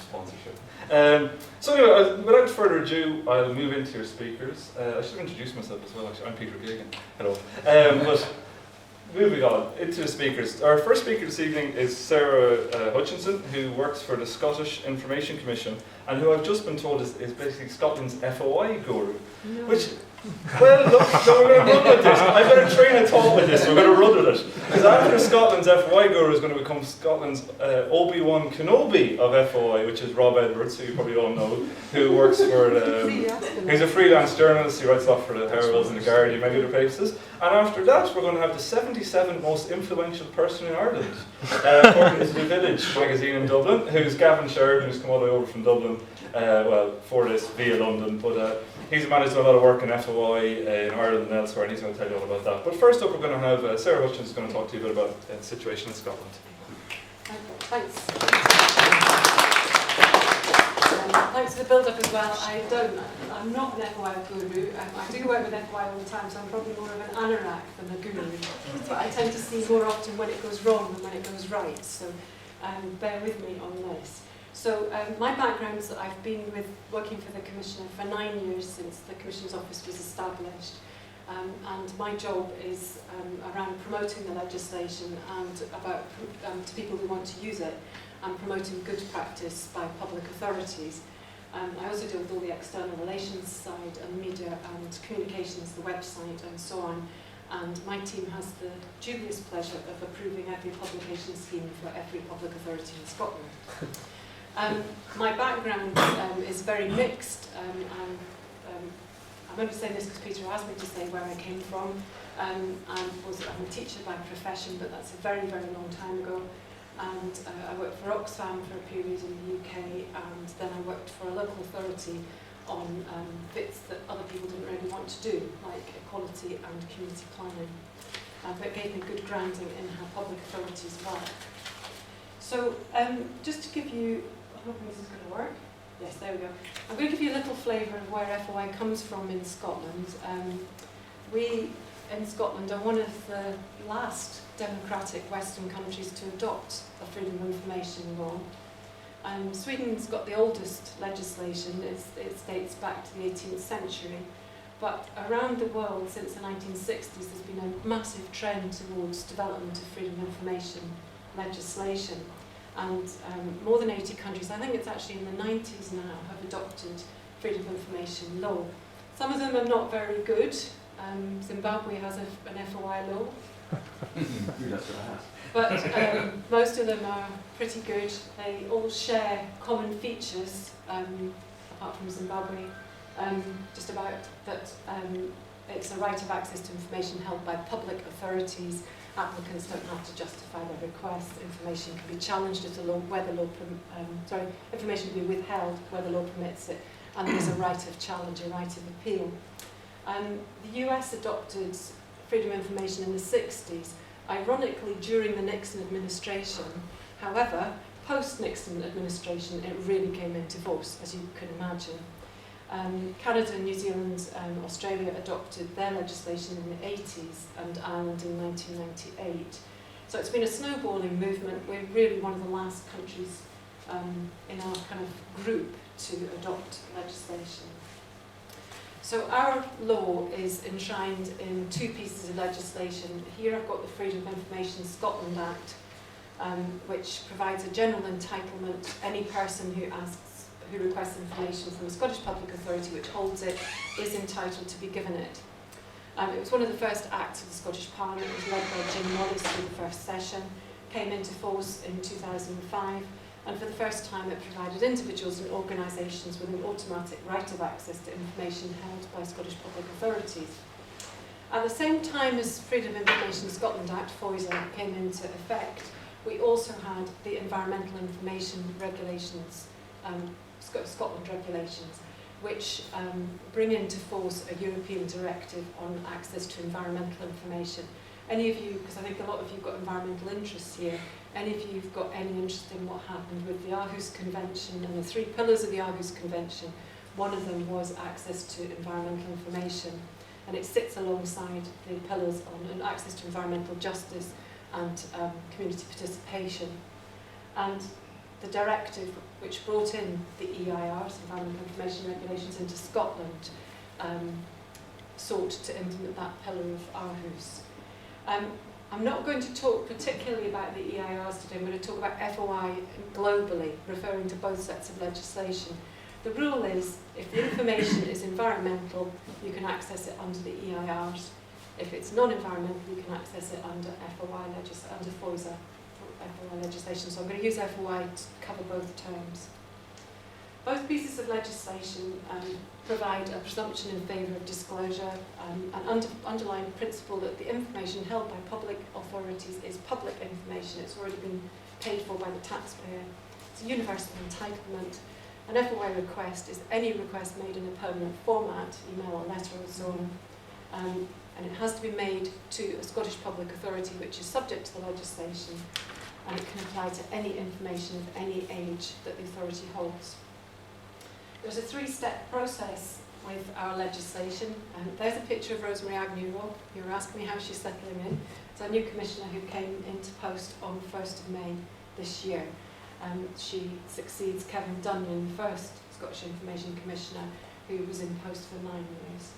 sponsorship. So anyway, without further ado, I'll move into your speakers. I should have introduced myself as well, actually. I'm Peter Gagan. Hello. But moving on into the speakers. Our first speaker this evening is Sarah Hutchinson, who works for the Scottish Information Commission, and who I've just been told is basically Scotland's FOI guru. No. Which, well, look, so we're going to run with this. I better train a thought with this. We're going to run with it. Because after Scotland's FOI guru is going to become Scotland's Obi-Wan Kenobi of FOI, which is Rob Edwards, who you probably all know, who works for, he's a freelance journalist. He writes a lot for the Herald and the Guardian, many other places. And after that, we're going to have the 77th most influential person in Ireland, according to The Village magazine in Dublin, who's Gavin Sheridan, who's come all the way over from Dublin, for this via London. But he's managed a lot of work in FOI in Ireland and elsewhere, and he's going to tell you all about that. But first up, we're going to have Sarah Hutchins going to talk to you a bit about the situation in Scotland. Thanks. Thanks for the build-up as well. I'm not an FOI guru. I do work with FOI all the time, so I'm probably more of an anorak than a guru. But I tend to see more often when it goes wrong than when it goes right. So bear with me on this. So my background is that I've been working for the Commissioner for 9 years since the Commissioner's office was established. And my job is around promoting the legislation and about to people who want to use it, and promoting good practice by public authorities. I also deal with all the external relations side and media and communications, the website and so on. And my team has the dubious pleasure of approving every publication scheme for every public authority in Scotland. My background is very mixed. I'm only saying this because Peter asked me to say where I came from. I'm a teacher by profession, but that's a very, very long time ago. And I worked for Oxfam for a period in the UK, and then I worked for a local authority on bits that other people didn't really want to do, like equality and community planning. But it gave me good grounding in how public authorities work. So just to give you, I'm hoping this is going to work. Yes, there we go. I'm going to give you a little flavour of where FOI comes from in Scotland. We in Scotland are one of the last democratic Western countries to adopt a freedom of information law. Sweden's got the oldest legislation. It dates back to the 18th century. But around the world since the 1960s, there's been a massive trend towards development of freedom of information legislation. And more than 80 countries, I think it's actually in the 90s now, have adopted freedom of information law. Some of them are not very good. Zimbabwe has an FOI law. But most of them are pretty good. They all share common features, apart from Zimbabwe, just about that it's a right of access to information held by public authorities. Applicants don't have to justify their requests. Information can be challenged if information can be withheld where the law permits it, and there's a right of challenge, a right of appeal. The US adopted freedom of information in the 60s, ironically during the Nixon administration. However, post-Nixon administration, it really came into force, as you can imagine. Canada, New Zealand, Australia adopted their legislation in the 80s, and Ireland in 1998. So it's been a snowballing movement. We're really one of the last countries in our kind of group to adopt legislation. So our law is enshrined in two pieces of legislation. Here I've got the Freedom of Information Scotland Act, which provides a general entitlement. Any person who requests information from a Scottish public authority which holds it is entitled to be given it. It was one of the first acts of the Scottish Parliament. It was led by Jim Wallace through the first session, came into force in 2005, and for the first time it provided individuals and organisations with an automatic right of access to information held by Scottish public authorities. At the same time as Freedom of Information Scotland Act, FOISA, came into effect, we also had the Environmental Information Regulations, Scotland regulations, which bring into force a European directive on access to environmental information. Any of you, because I think a lot of you have got environmental interests here, any of you who've got any interest in what happened with the Aarhus Convention and the 3 pillars of the Aarhus Convention, one of them was access to environmental information, and it sits alongside the pillars on access to environmental justice and community participation. And the directive which brought in the EIRs, Environmental Information Regulations, into Scotland, sought to implement that pillar of Aarhus. I'm not going to talk particularly about the EIRs today. I'm going to talk about FOI globally, referring to both sets of legislation. The rule is, if the information is environmental, you can access it under the EIRs. If it's non-environmental, you can access it under under FOISA, FOI legislation. So I'm going to use FOI to cover both terms. Both pieces of legislation provide a presumption in favour of disclosure, an underlying principle that the information held by public authorities is public information. It's already been paid for by the taxpayer. It's a universal entitlement. An FOI request is any request made in a permanent format, email or letter or so on, and it has to be made to a Scottish public authority which is subject to the legislation, and it can apply to any information of any age that the authority holds. There's a three-step process with our legislation. There's a picture of Rosemary Agnew. You were asking me how she's settling in. It's our new commissioner who came into post on the 1st of May this year. She succeeds Kevin Dunyan, the first Scottish Information Commissioner, who was in post for 9 years.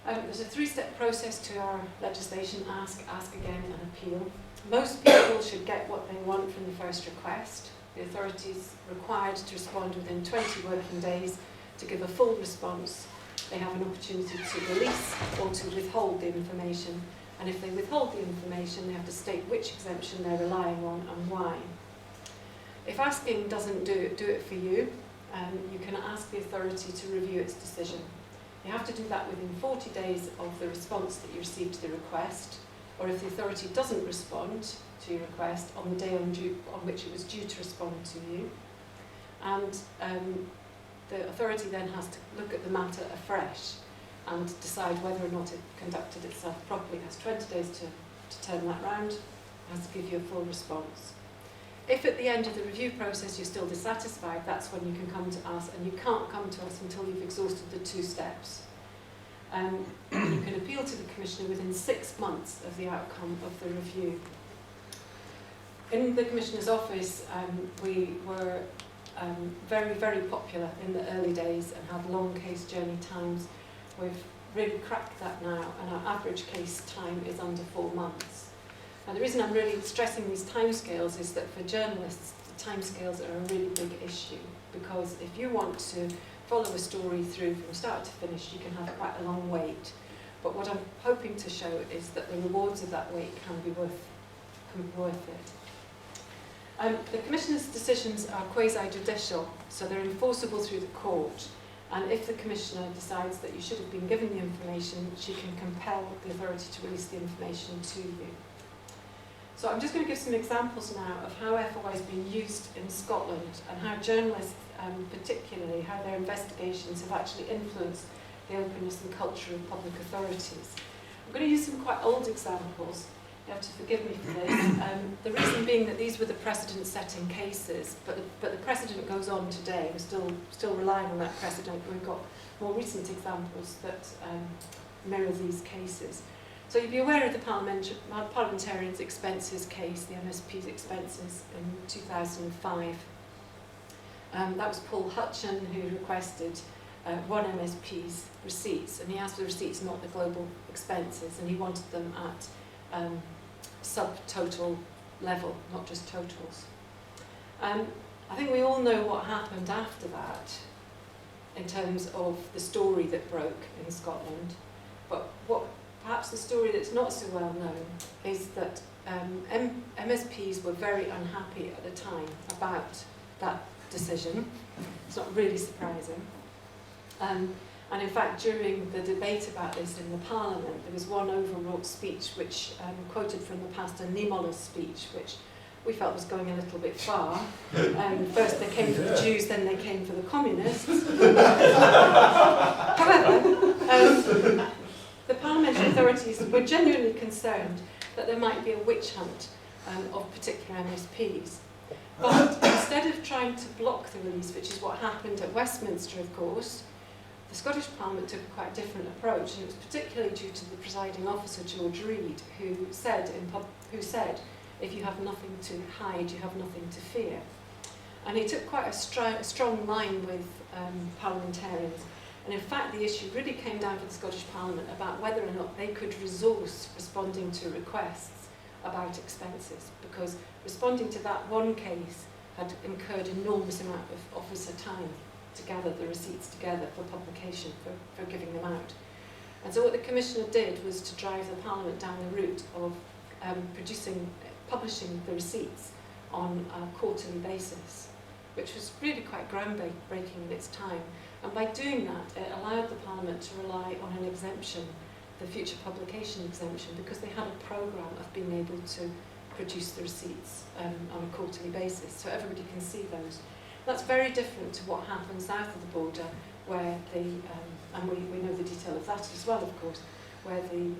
There's a three-step process to our legislation: ask, ask again, and appeal. Most people should get what they want from the first request. The authority is required to respond within 20 working days to give a full response. They have an opportunity to release or to withhold the information, and if they withhold the information, they have to state which exemption they're relying on and why. If asking doesn't do it for you, you can ask the authority to review its decision. You have to do that within 40 days of the response that you received to the request, or if the authority doesn't respond to your request on the day on which it was due to respond to you. And the authority then has to look at the matter afresh and decide whether or not it conducted itself properly. It has 20 days to turn that round. It has to give you a full response. If at the end of the review process you're still dissatisfied, that's when you can come to us, and you can't come to us until you've exhausted the 2 steps. You can appeal to the Commissioner within 6 months of the outcome of the review. In the Commissioner's office, we were very, very popular in the early days and had long case journey times. We've really cracked that now, and our average case time is under 4 months. And the reason I'm really stressing these timescales is that for journalists, the timescales are a really big issue, because if you want to follow a story through from start to finish, you can have quite a long wait. But what I'm hoping to show is that the rewards of that wait can be worth it. The Commissioner's decisions are quasi-judicial, so they're enforceable through the court. And if the Commissioner decides that you should have been given the information, she can compel the authority to release the information to you. So I'm just going to give some examples now of how FOI is being used in Scotland, and how journalists, particularly, how their investigations have actually influenced the openness and culture of public authorities. I'm going to use some quite old examples. You have to forgive me for this. The reason being that these were the precedent-setting cases, but the precedent goes on today. We're still relying on that precedent. We've got more recent examples that mirror these cases. So you'll be aware of the Parliamentarians' expenses case, the MSP's expenses in 2005. That was Paul Hutchin who requested one MSP's receipts, and he asked for the receipts, not the global expenses, and he wanted them at sub-total level, not just totals. I think we all know what happened after that in terms of the story that broke in Scotland, but perhaps the story that's not so well known is that MSPs were very unhappy at the time about that decision. It's not really surprising. And in fact, during the debate about this in the Parliament, there was one overwrought speech which quoted from the Pastor Niemoller's speech, which we felt was going a little bit far. First they came for the Jews, then they came for the communists. However, the parliamentary authorities were genuinely concerned that there might be a witch hunt of particular MSPs. But instead of trying to block the release, which is what happened at Westminster, of course, the Scottish Parliament took a quite different approach, and it was particularly due to the presiding officer, George Reid, who said, if you have nothing to hide, you have nothing to fear. And he took quite a strong line with parliamentarians. And in fact, the issue really came down for the Scottish Parliament about whether or not they could resource responding to requests about expenses, because responding to that one case had incurred enormous amount of officer time to gather the receipts together for publication, for giving them out. And so what the Commissioner did was to drive the Parliament down the route of publishing the receipts on a quarterly basis, which was really quite groundbreaking in its time. And by doing that, it allowed the Parliament to rely on an exemption, the future publication exemption, because they had a programme of being able to produce the receipts on a quarterly basis, so everybody can see those. That's very different to what happens south of the border, where and we know the detail of that as well, of course, where the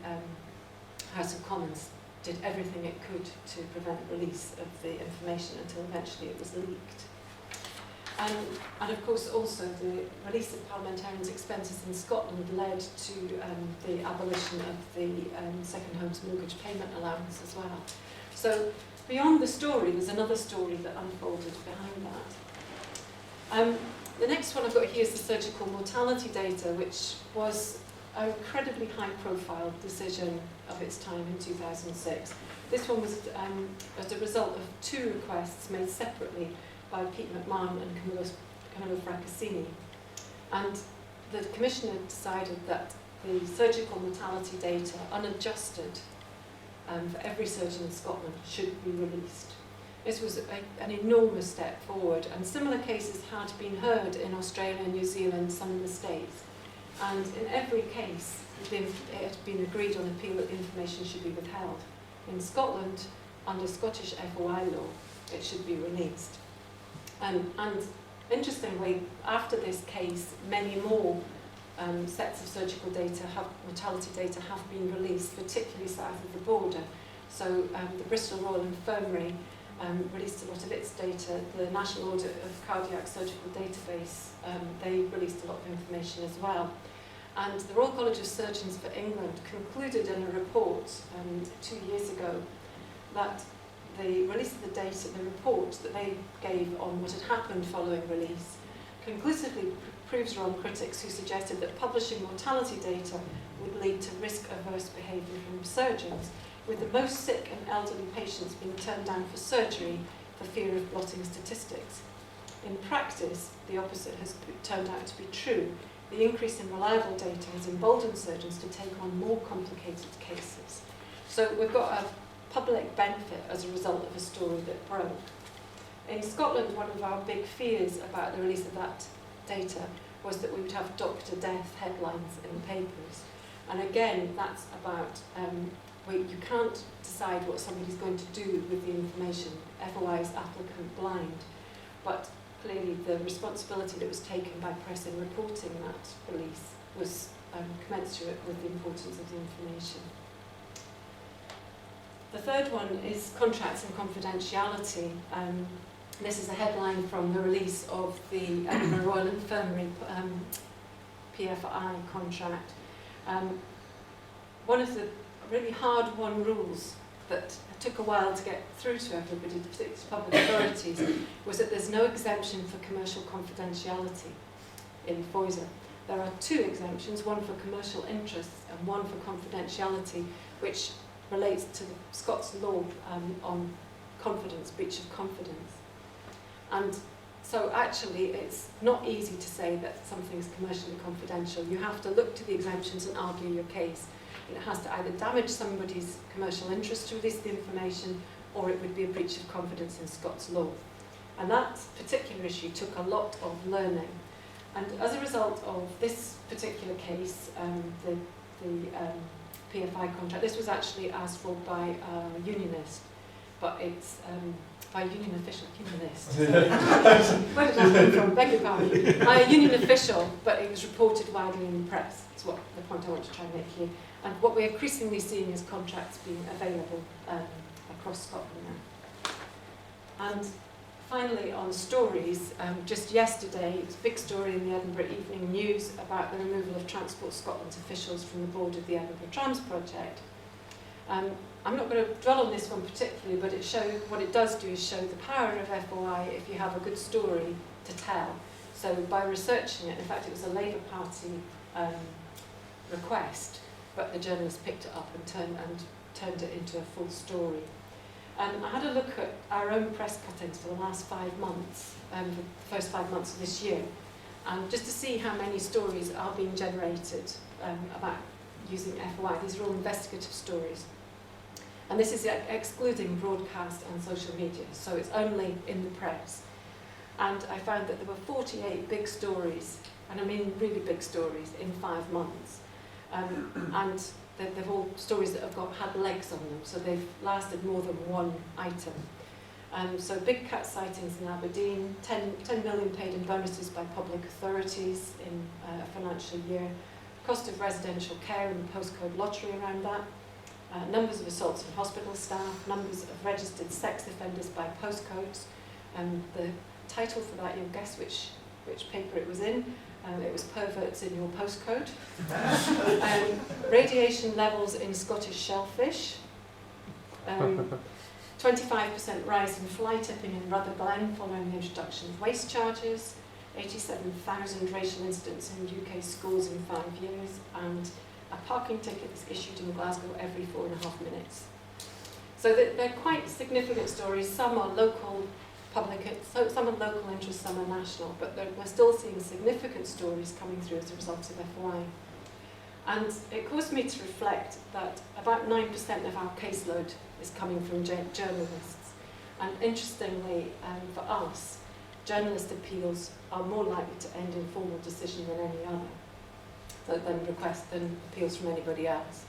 House of Commons did everything it could to prevent release of the information until eventually it was leaked. And of course also the release of parliamentarians' expenses in Scotland led to the abolition of the second home's mortgage payment allowance as well. So beyond the story, there's another story that unfolded behind that. The next one I've got here is the surgical mortality data, which was an incredibly high-profile decision of its time in 2006. This one was as a result of two requests made separately by Pete McMahon and Camillo Fracassini. And the Commissioner decided that the surgical mortality data, unadjusted for every surgeon in Scotland, should be released. This was an enormous step forward, and similar cases had been heard in Australia, New Zealand, some in the States. And in every case, it had been agreed on appeal that information should be withheld. In Scotland, under Scottish FOI law, it should be released. And interestingly, after this case, many more sets of surgical data, mortality data, have been released, particularly south of the border. So the Bristol Royal Infirmary released a lot of its data. The National Audit of Cardiac Surgical Database, they released a lot of information as well. And the Royal College of Surgeons for England concluded in a report 2 years ago that the release of the data, the report that they gave on what had happened following release, conclusively proves wrong critics who suggested that publishing mortality data would lead to risk-averse behaviour from surgeons, with the most sick and elderly patients being turned down for surgery for fear of blotting statistics. In practice, the opposite has turned out to be true. The increase in reliable data has emboldened surgeons to take on more complicated cases. So we've got a public benefit as a result of a story that broke. In Scotland, one of our big fears about the release of that data was that we would have doctor death headlines in the papers. And again, that's about, you can't decide what somebody's going to do with the information. FOI is applicant blind. But clearly the responsibility that was taken by press in reporting that release was commensurate with the importance of the information. The third one is contracts and confidentiality. This is a headline from the release of the Edinburgh Royal Infirmary PFI contract. One of the really hard-won rules that took a while to get through to everybody, particularly to public authorities, was that there's no exemption for commercial confidentiality in FOISA. There are two exemptions, one for commercial interests and one for confidentiality, which relates to the Scots law on confidence, breach of confidence. And so actually it's not easy to say that something's commercially confidential. You have to look to the exemptions and argue your case. And it has to either damage somebody's commercial interest to release the information, or it would be a breach of confidence in Scots law. And that particular issue took a lot of learning. And as a result of this particular case, the PFI contract, this was actually asked for by a unionist, but it's by a union official, unionist. Where did that come from? Beg your pardon. By a union official, but it was reported widely in the press. That's what the point I want to try and make here. And what we're increasingly seeing is contracts being available across Scotland now. And finally, on stories, just yesterday, it was a big story in the Edinburgh Evening News about the removal of Transport Scotland's officials from the board of the Edinburgh Trams project. I'm not going to dwell on this one particularly, but what it does do is show the power of FOI if you have a good story to tell. So by researching it, in fact it was a Labour Party request, but the journalist picked it up and turned it into a full story. I had a look at our own press cuttings for the last 5 months, the first 5 months of this year, just to see how many stories are being generated about using FOI. These are all investigative stories. And this is excluding broadcast and social media, so it's only in the press. And I found that there were 48 big stories, and I mean really big stories, in 5 months. And they've all stories that have had legs on them, so they've lasted more than one item. So big cat sightings in Aberdeen, 10 million paid in bonuses by public authorities in a financial year, cost of residential care and the postcode lottery around that, numbers of assaults on hospital staff, numbers of registered sex offenders by postcodes. The title for that, you'll guess which paper it was in. It was Perverts in Your Postcode. Radiation levels in Scottish shellfish. 25% rise in fly tipping in Rutherglen following the introduction of waste charges. 87,000 racial incidents in UK schools in 5 years. And a parking ticket is issued in Glasgow every 4.5 minutes. So they're quite significant stories. Some are local some are local interest, some are national, but we're still seeing significant stories coming through as a result of FOI. And it caused me to reflect that about 9% of our caseload is coming from journalists. And interestingly, for us, journalist appeals are more likely to end in formal decision than any other, than appeals from anybody else.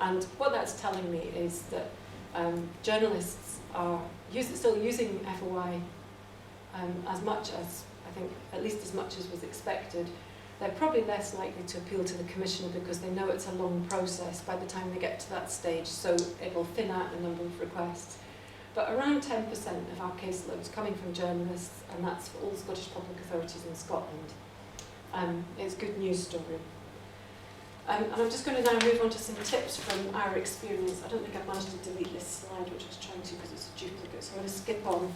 And what that's telling me is that journalists are still using FOI as much as, I think, at least as much as was expected. They're probably less likely to appeal to the Commissioner because they know it's a long process by the time they get to that stage, so it'll thin out the number of requests. But around 10% of our caseload is coming from journalists, and that's for all Scottish public authorities in Scotland. It's a good news story. And I'm just going to now move on to some tips from our experience. I don't think I've managed to delete this slide, which I was trying to because it's a duplicate, so I'm going to skip on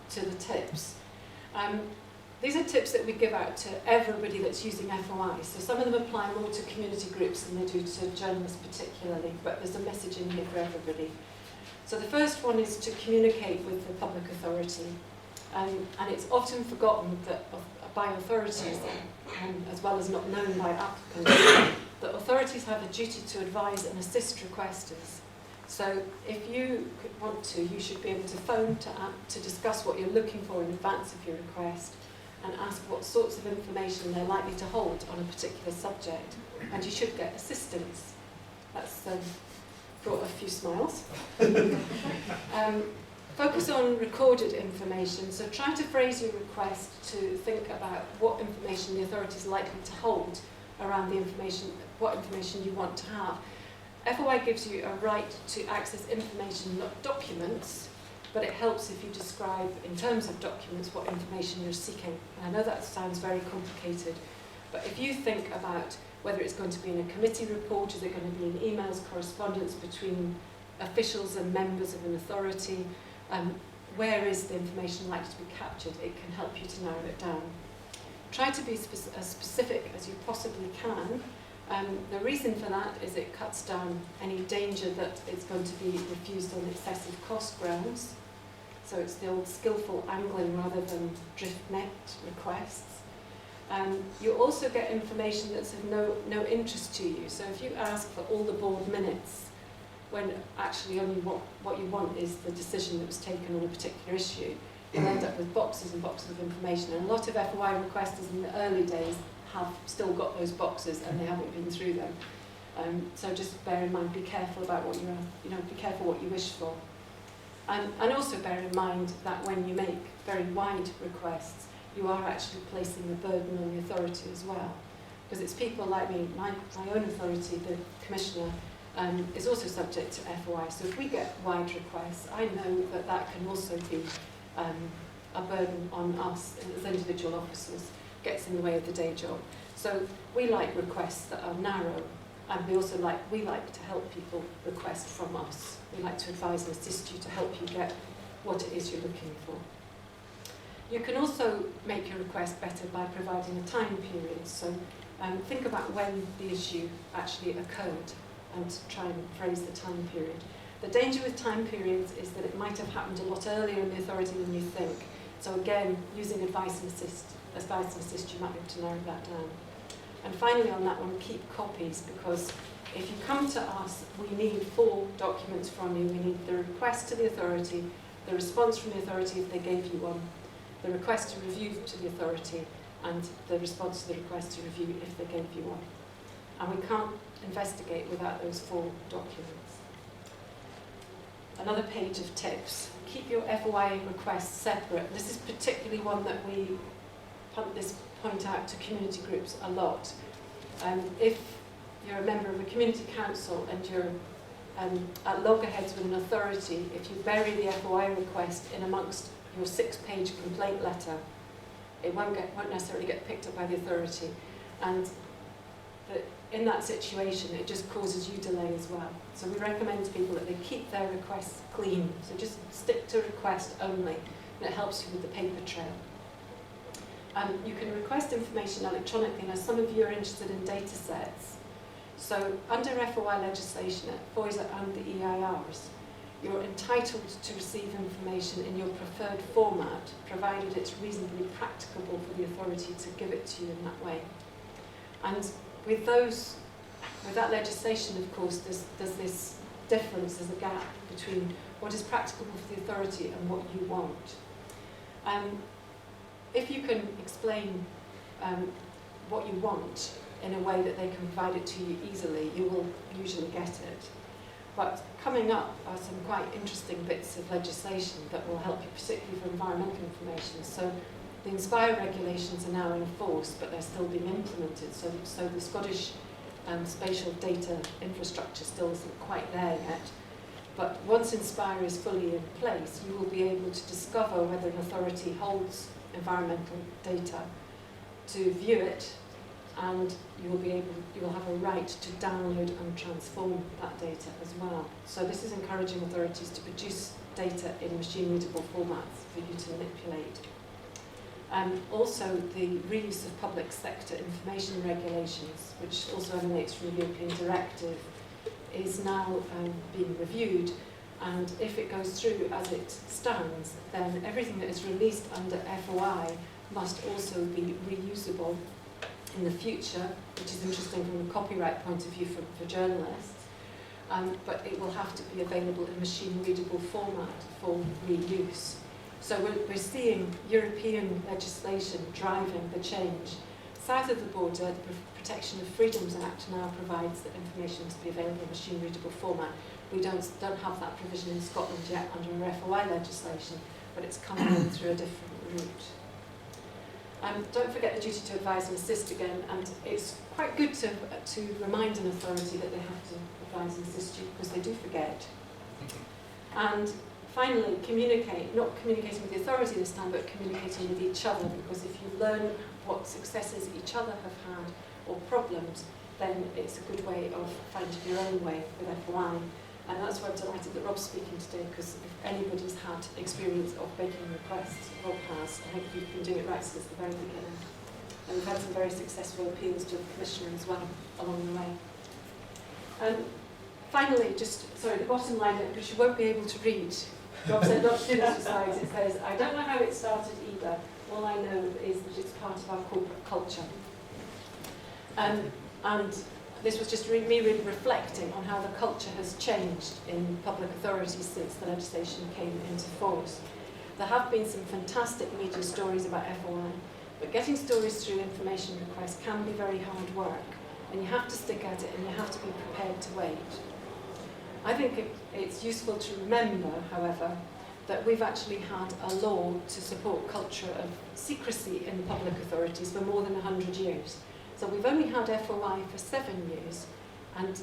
to the tips. These are tips that we give out to everybody that's using FOI. So some of them apply more to community groups than they do to journalists particularly, but there's a message in here for everybody. So the first one is to communicate with the public authority. And it's often forgotten that by authorities, as well as not known by applicants, that authorities have a duty to advise and assist requesters. So if you want to, you should be able to phone to discuss what you're looking for in advance of your request and ask what sorts of information they're likely to hold on a particular subject. And you should get assistance. That's brought a few smiles. Focus on recorded information, so try to phrase your request to think about what information the authority is likely to hold around the information, what information you want to have. FOI gives you a right to access information, not documents, but it helps if you describe, in terms of documents, what information you're seeking. And I know that sounds very complicated, but if you think about whether it's going to be in a committee report, is it going to be in emails, correspondence between officials and members of an authority, where is the information likely to be captured? It can help you to narrow it down. Try to be as specific as you possibly can. The reason for that is it cuts down any danger that it's going to be refused on excessive cost grounds. So it's the old skillful angling rather than drift net requests. You also get information that's of no interest to you. So if you ask for all the board minutes, when actually only what you want is the decision that was taken on a particular issue, you'll end up with boxes and boxes of information. And a lot of FOI requesters in the early days have still got those boxes and they haven't been through them. So just bear in mind, be careful about what be careful what you wish for. And also bear in mind that when you make very wide requests, you are actually placing the burden on the authority as well. Because it's people like me, my own authority, the Commissioner, is also subject to FOI. So if we get wide requests, I know that that can also be a burden on us as individual officers, gets in the way of the day job. So we like requests that are narrow And we like to help people request from us. We like to advise and assist you to help you get what it is you're looking for. You can also make your request better by providing a time period. So think about when the issue actually occurred and try and phrase the time period. The danger with time periods is that it might have happened a lot earlier in the authority than you think. So again, using advice and assist, you might be able to narrow that down. And finally on that one, keep copies, because if you come to us, we need 4 documents from you. We need the request to the authority, the response from the authority if they gave you one, the request to review to the authority, and the response to the request to review if they gave you one. And we can't investigate without those 4 documents. Another page of tips. Keep your FOI requests separate. This is particularly one that we point out to community groups a lot. If you're a member of a community council and you're at loggerheads with an authority, if you bury the FOI request in amongst your 6-page complaint letter, it won't necessarily get picked up by the authority. And in that situation, it just causes you delay as well. So we recommend to people that they keep their requests clean. So just stick to request only, and it helps you with the paper trail. You can request information electronically. Now, some of you are interested in data sets. So under FOI legislation, at FOISA and the EIRs, you're entitled to receive information in your preferred format, provided it's reasonably practicable for the authority to give it to you in that way. And with that legislation, of course, there's this difference, there's a gap between what is practicable for the authority and what you want. If you can explain what you want in a way that they can provide it to you easily, you will usually get it. But coming up are some quite interesting bits of legislation that will help you, particularly for environmental information. So the Inspire regulations are now in force, but they're still being implemented. So the Scottish spatial data infrastructure still isn't quite there yet. But once Inspire is fully in place, you will be able to discover whether an authority holds environmental data, to view it, and you will have a right to download and transform that data as well. So this is encouraging authorities to produce data in machine-readable formats for you to manipulate. Also, the reuse of public sector information regulations, which also emanates from the European Directive, is now being reviewed, and if it goes through as it stands, then everything that is released under FOI must also be reusable in the future, which is interesting from a copyright point of view for journalists, but it will have to be available in machine-readable format for reuse. So we're seeing European legislation driving the change. South of the border, the Protection of Freedoms Act now provides that information must be available in machine-readable format. We don't have that provision in Scotland yet under our FOI legislation, but it's coming in through a different route. Don't forget the duty to advise and assist again, and it's quite good to remind an authority that they have to advise and assist you, because they do forget. And finally, communicate, not communicating with the authority this time, but communicating with each other, because if you learn what successes each other have had or problems, then it's a good way of finding your own way with FOI. And that's why I'm delighted that Rob's speaking today, because if anybody's had experience of making requests, Rob has. I think you've been doing it right since the very beginning. And we've had some very successful appeals to the Commissioner as well along the way. Finally, the bottom line, which you won't be able to read. Rob said not to do this for slides. It says, I don't know how it started either. All I know is that it's part of our corporate culture. And this was just me really reflecting on how the culture has changed in public authorities since the legislation came into force. There have been some fantastic media stories about FOI, but getting stories through information requests can be very hard work, and you have to stick at it and you have to be prepared to wait. I think it's useful to remember, however, that we've actually had a law to support culture of secrecy in the public authorities for more than 100 years. So we've only had FOI for 7 years, and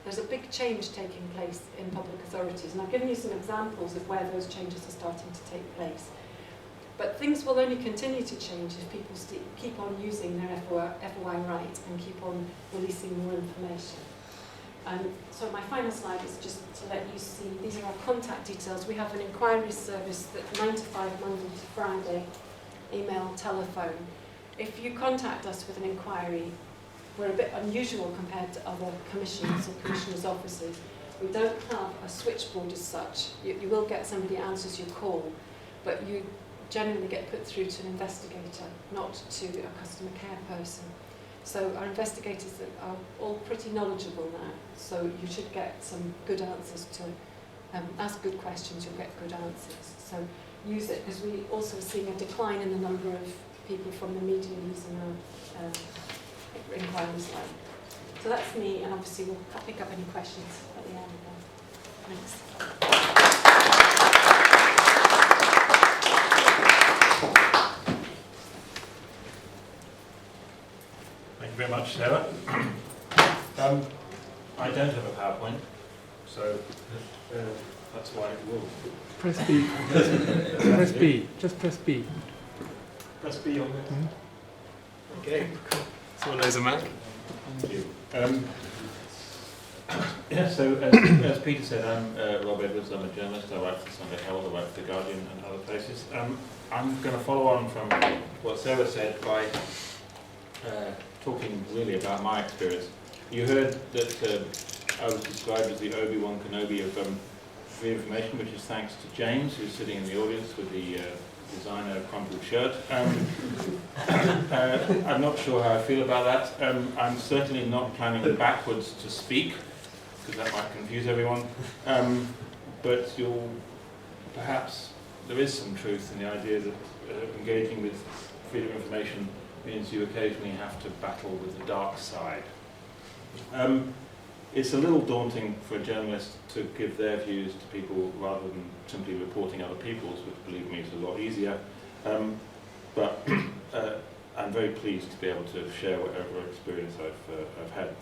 there's a big change taking place in public authorities. And I've given you some examples of where those changes are starting to take place. But things will only continue to change if people keep on using their FOI right and keep on releasing more information. So my final slide is just to let you see, these are our contact details. We have an inquiry service that 9 to 5, Monday to Friday, email, telephone. If you contact us with an inquiry, we're a bit unusual compared to other commissions or commissioners' offices. We don't have a switchboard as such. You will get somebody who answers your call, but you generally get put through to an investigator, not to a customer care person. So our investigators are all pretty knowledgeable now, so you should get some good answers to ask good questions, you'll get good answers. So use it, because we also are seeing a decline in the number of people from the media using our inquiries line. So that's me, and obviously we'll pick up any questions at the end. Thanks. Thank you very much, Sarah. I don't have a PowerPoint, so that's why it will. Press B. Press B. Just press B. Press B on there. Mm-hmm. Okay. So there's a Mac. Thank you. So as Peter said, I'm Rob Edwards. I'm a journalist. I write for the Sunday Herald, I write for the Guardian and other places. I'm going to follow on from what Sarah said by talking really about my experience. You heard that I was described as the Obi-Wan Kenobi of free information, which is thanks to James, who's sitting in the audience with the designer crumpled shirt. I'm not sure how I feel about that. I'm certainly not planning backwards to speak, because that might confuse everyone. But perhaps there is some truth in the idea that engaging with freedom of information means you occasionally have to battle with the dark side. It's a little daunting for a journalist to give their views to people rather than simply reporting other people's, which, believe me, is a lot easier. But I'm very pleased to be able to share whatever experience I've had.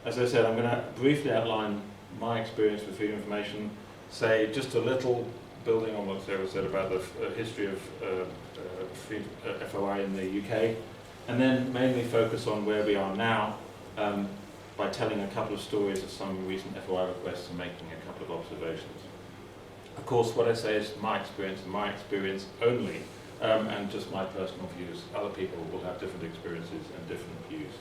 As I said, I'm going to briefly outline my experience with freedom of information, say just a little, building on what Sarah said about the history of FOI in the UK, and then mainly focus on where we are now by telling a couple of stories of some recent FOI requests and making a couple of observations. Of course, what I say is my experience only, and just my personal views. Other people will have different experiences and different views.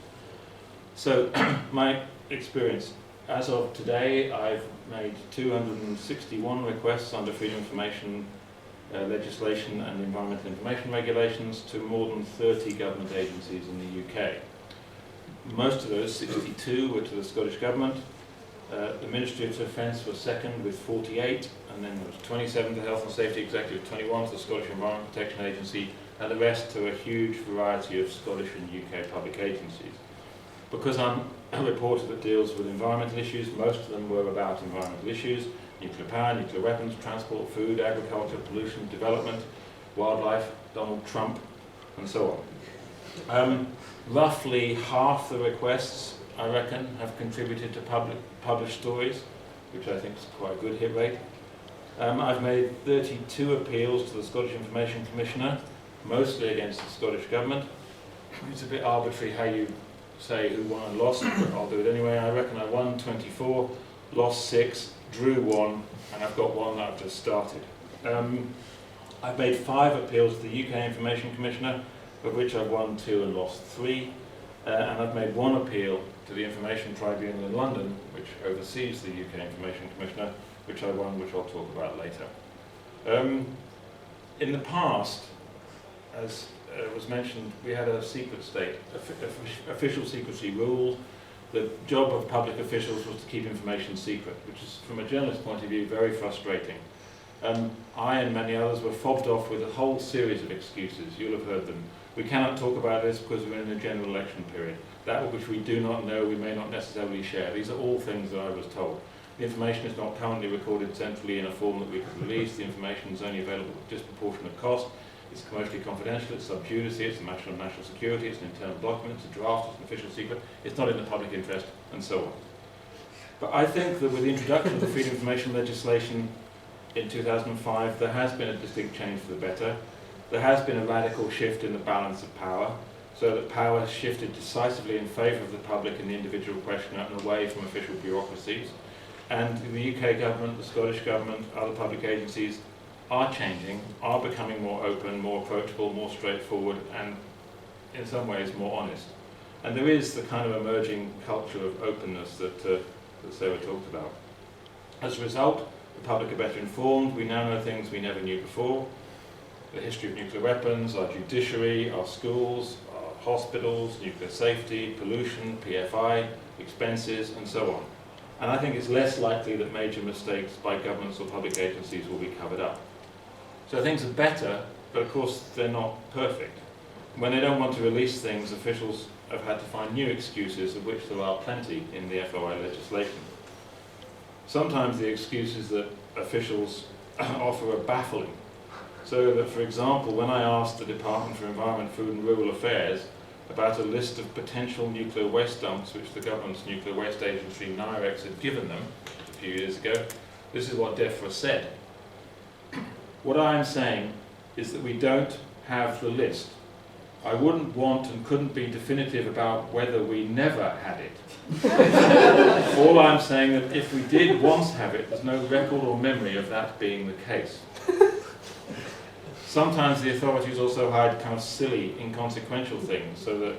So, my experience. As of today, I've made 261 requests under freedom of information legislation and environmental information regulations to more than 30 government agencies in the UK. Most of those, 62, were to the Scottish Government. The Ministry of Defence was second with 48, and then there was 27 to the Health and Safety Executive, 21 to the Scottish Environment Protection Agency, and the rest to a huge variety of Scottish and UK public agencies. Because I'm a reporter that deals with environmental issues, most of them were about environmental issues: nuclear power, nuclear weapons, transport, food, agriculture, pollution, development, wildlife, Donald Trump, and so on. Roughly half the requests, I reckon, have contributed to published stories, which I think is quite a good hit rate. I've made 32 appeals to the Scottish Information Commissioner, mostly against the Scottish Government. It's a bit arbitrary how you say who won and lost, but I'll do it anyway. I reckon I won 24, lost 6, drew 1, and I've got 1 that I've just started. I've made 5 appeals to the UK Information Commissioner, of which I've won 2 and lost 3. And I've made 1 appeal to the Information Tribunal in London, which oversees the UK Information Commissioner, which I won, which I'll talk about later. In the past, as was mentioned, we had a secret state, official secrecy ruled. The job of public officials was to keep information secret, which is, from a journalist's point of view, very frustrating. I and many others were fobbed off with a whole series of excuses. You'll have heard them. We cannot talk about this because we're in a general election period. That which we do not know, we may not necessarily share. These are all things that I was told. The information is not currently recorded centrally in a form that we could release. The information is only available at disproportionate cost. It's commercially confidential, it's sub judice, it's a matter of national security, it's an internal document, it's a draft, it's an official secret, it's not in the public interest, and so on. But I think that with the introduction of the freedom of information legislation, in 2005, there has been a distinct change for the better. There has been a radical shift in the balance of power, so that power has shifted decisively in favour of the public and the individual questioner and away from official bureaucracies. And the UK government, the Scottish government, other public agencies are changing, are becoming more open, more approachable, more straightforward, and in some ways more honest. And there is the kind of emerging culture of openness that Sarah talked about. As a result, the public are better informed. We now know things we never knew before. The history of nuclear weapons, our judiciary, our schools, our hospitals, nuclear safety, pollution, PFI, expenses, and so on. And I think it's less likely that major mistakes by governments or public agencies will be covered up. So things are better, but of course they're not perfect. When they don't want to release things, officials have had to find new excuses, of which there are plenty in the FOI legislation. Sometimes the excuses that officials offer are baffling. So that, for example, when I asked the Department for Environment, Food and Rural Affairs about a list of potential nuclear waste dumps which the government's nuclear waste agency, NIREX, had given them a few years ago, this is what DEFRA said. What I am saying is that we don't have the list. I wouldn't want and couldn't be definitive about whether we never had it. All I'm saying is that if we did once have it, there's no record or memory of that being the case. Sometimes the authorities also hide kind of silly, inconsequential things, so that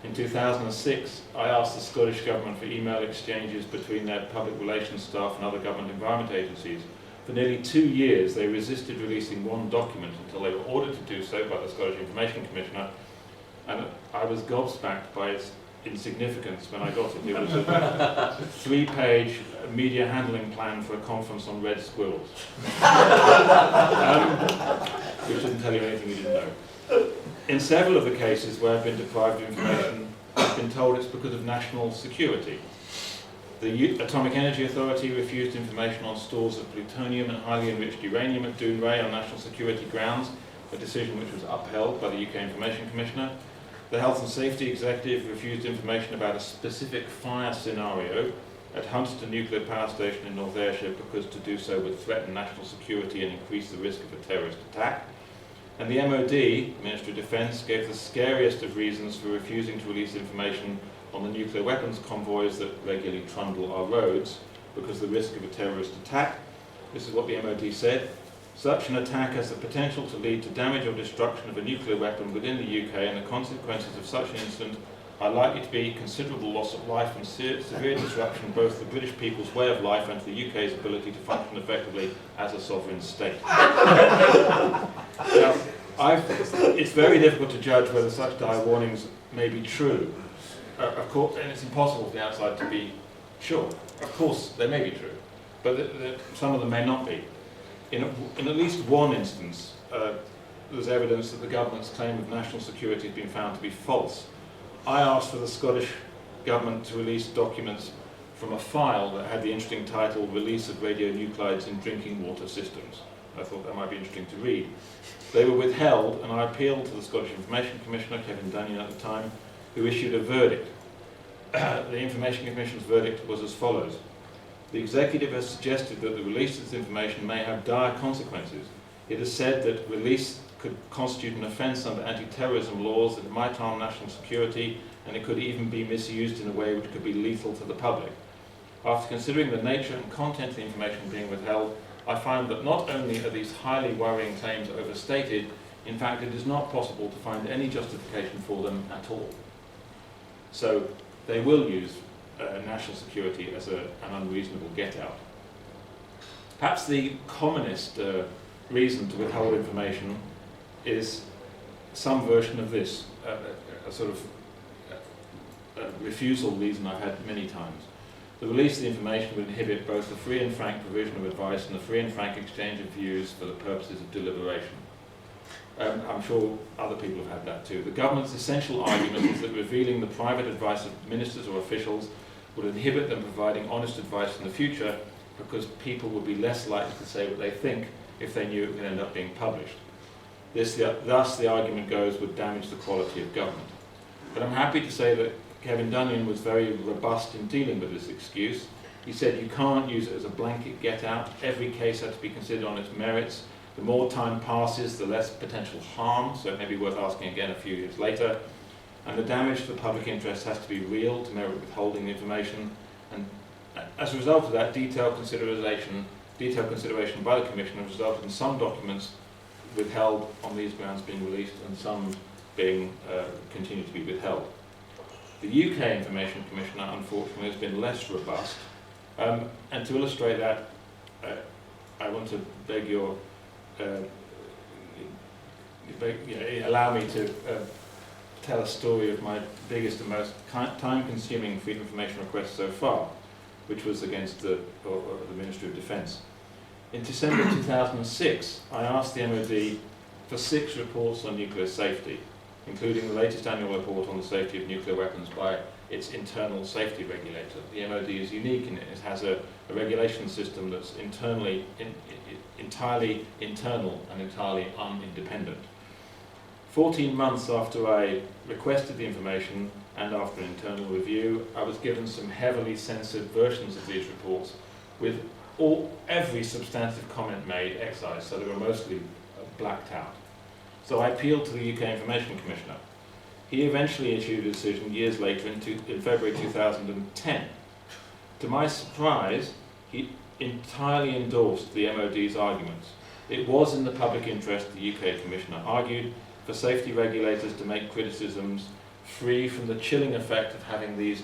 in 2006 I asked the Scottish Government for email exchanges between their public relations staff and other government environment agencies. For nearly 2 years they resisted releasing one document until they were ordered to do so by the Scottish Information Commissioner, and I was gobsmacked by its insignificance when I got it. It was a 3-page media handling plan for a conference on red squirrels. Which didn't tell you anything you didn't know. In several of the cases where I've been deprived of information, I've been told it's because of national security. The Atomic Energy Authority refused information on stores of plutonium and highly enriched uranium at Dounreay on national security grounds, a decision which was upheld by the UK Information Commissioner. The Health and Safety Executive refused information about a specific fire scenario at Hunterston Nuclear Power Station in North Ayrshire because to do so would threaten national security and increase the risk of a terrorist attack. And the MOD, Ministry of Defence, gave the scariest of reasons for refusing to release information on the nuclear weapons convoys that regularly trundle our roads because of the risk of a terrorist attack. This is what the MOD said. Such an attack has the potential to lead to damage or destruction of a nuclear weapon within the UK, and the consequences of such an incident are likely to be considerable loss of life and severe disruption of both the British people's way of life and to the UK's ability to function effectively as a sovereign state. Now, it's very difficult to judge whether such dire warnings may be true. Of course, and it's impossible for the outside to be sure. Of course, they may be true, but some of them may not be. In at least one instance, there's evidence that the government's claim of national security has been found to be false. I asked for the Scottish government to release documents from a file that had the interesting title, Release of Radionuclides in Drinking Water Systems. I thought that might be interesting to read. They were withheld, and I appealed to the Scottish Information Commissioner, Kevin Dunyan at the time, who issued a verdict. The Information Commission's verdict was as follows. The executive has suggested that the release of this information may have dire consequences. It has said that release could constitute an offence under anti-terrorism laws, that it might harm national security, and it could even be misused in a way which could be lethal to the public. After considering the nature and content of the information being withheld, I find that not only are these highly worrying claims overstated, in fact it is not possible to find any justification for them at all. So they will use national security as an unreasonable get-out. Perhaps the commonest reason to withhold information is some version of this, a sort of refusal reason I've had many times. The release of the information would inhibit both the free and frank provision of advice and the free and frank exchange of views for the purposes of deliberation. I'm sure other people have had that too. The government's essential argument is that revealing the private advice of ministers or officials would inhibit them providing honest advice in the future because people would be less likely to say what they think if they knew it would end up being published. Thus, the argument goes, would damage the quality of government. But I'm happy to say that Kevin Dunyan was very robust in dealing with this excuse. He said you can't use it as a blanket get-out. Every case had to be considered on its merits. The more time passes, the less potential harm, so it may be worth asking again a few years later. And the damage to the public interest has to be real to merit withholding the information. And as a result of that, detailed consideration by the Commissioner has resulted in some documents withheld on these grounds being released and some being continued to be withheld. The UK Information Commissioner, unfortunately, has been less robust. And to illustrate that, I want to beg your allow me to tell a story of my biggest and most time-consuming freedom of information request so far, which was against the Ministry of Defence. In December 2006, I asked the MOD for 6 reports on nuclear safety, including the latest annual report on the safety of nuclear weapons by its internal safety regulator. The MOD is unique in it. It has a regulation system that's entirely internal and entirely unindependent. 14 months after I requested the information and after an internal review, I was given some heavily censored versions of these reports with every substantive comment made excised, so they were mostly blacked out. So I appealed to the UK Information Commissioner. He eventually issued a decision years later in February 2010. To my surprise, he entirely endorsed the MOD's arguments. It was in the public interest, the UK Commissioner argued, for safety regulators to make criticisms free from the chilling effect of having these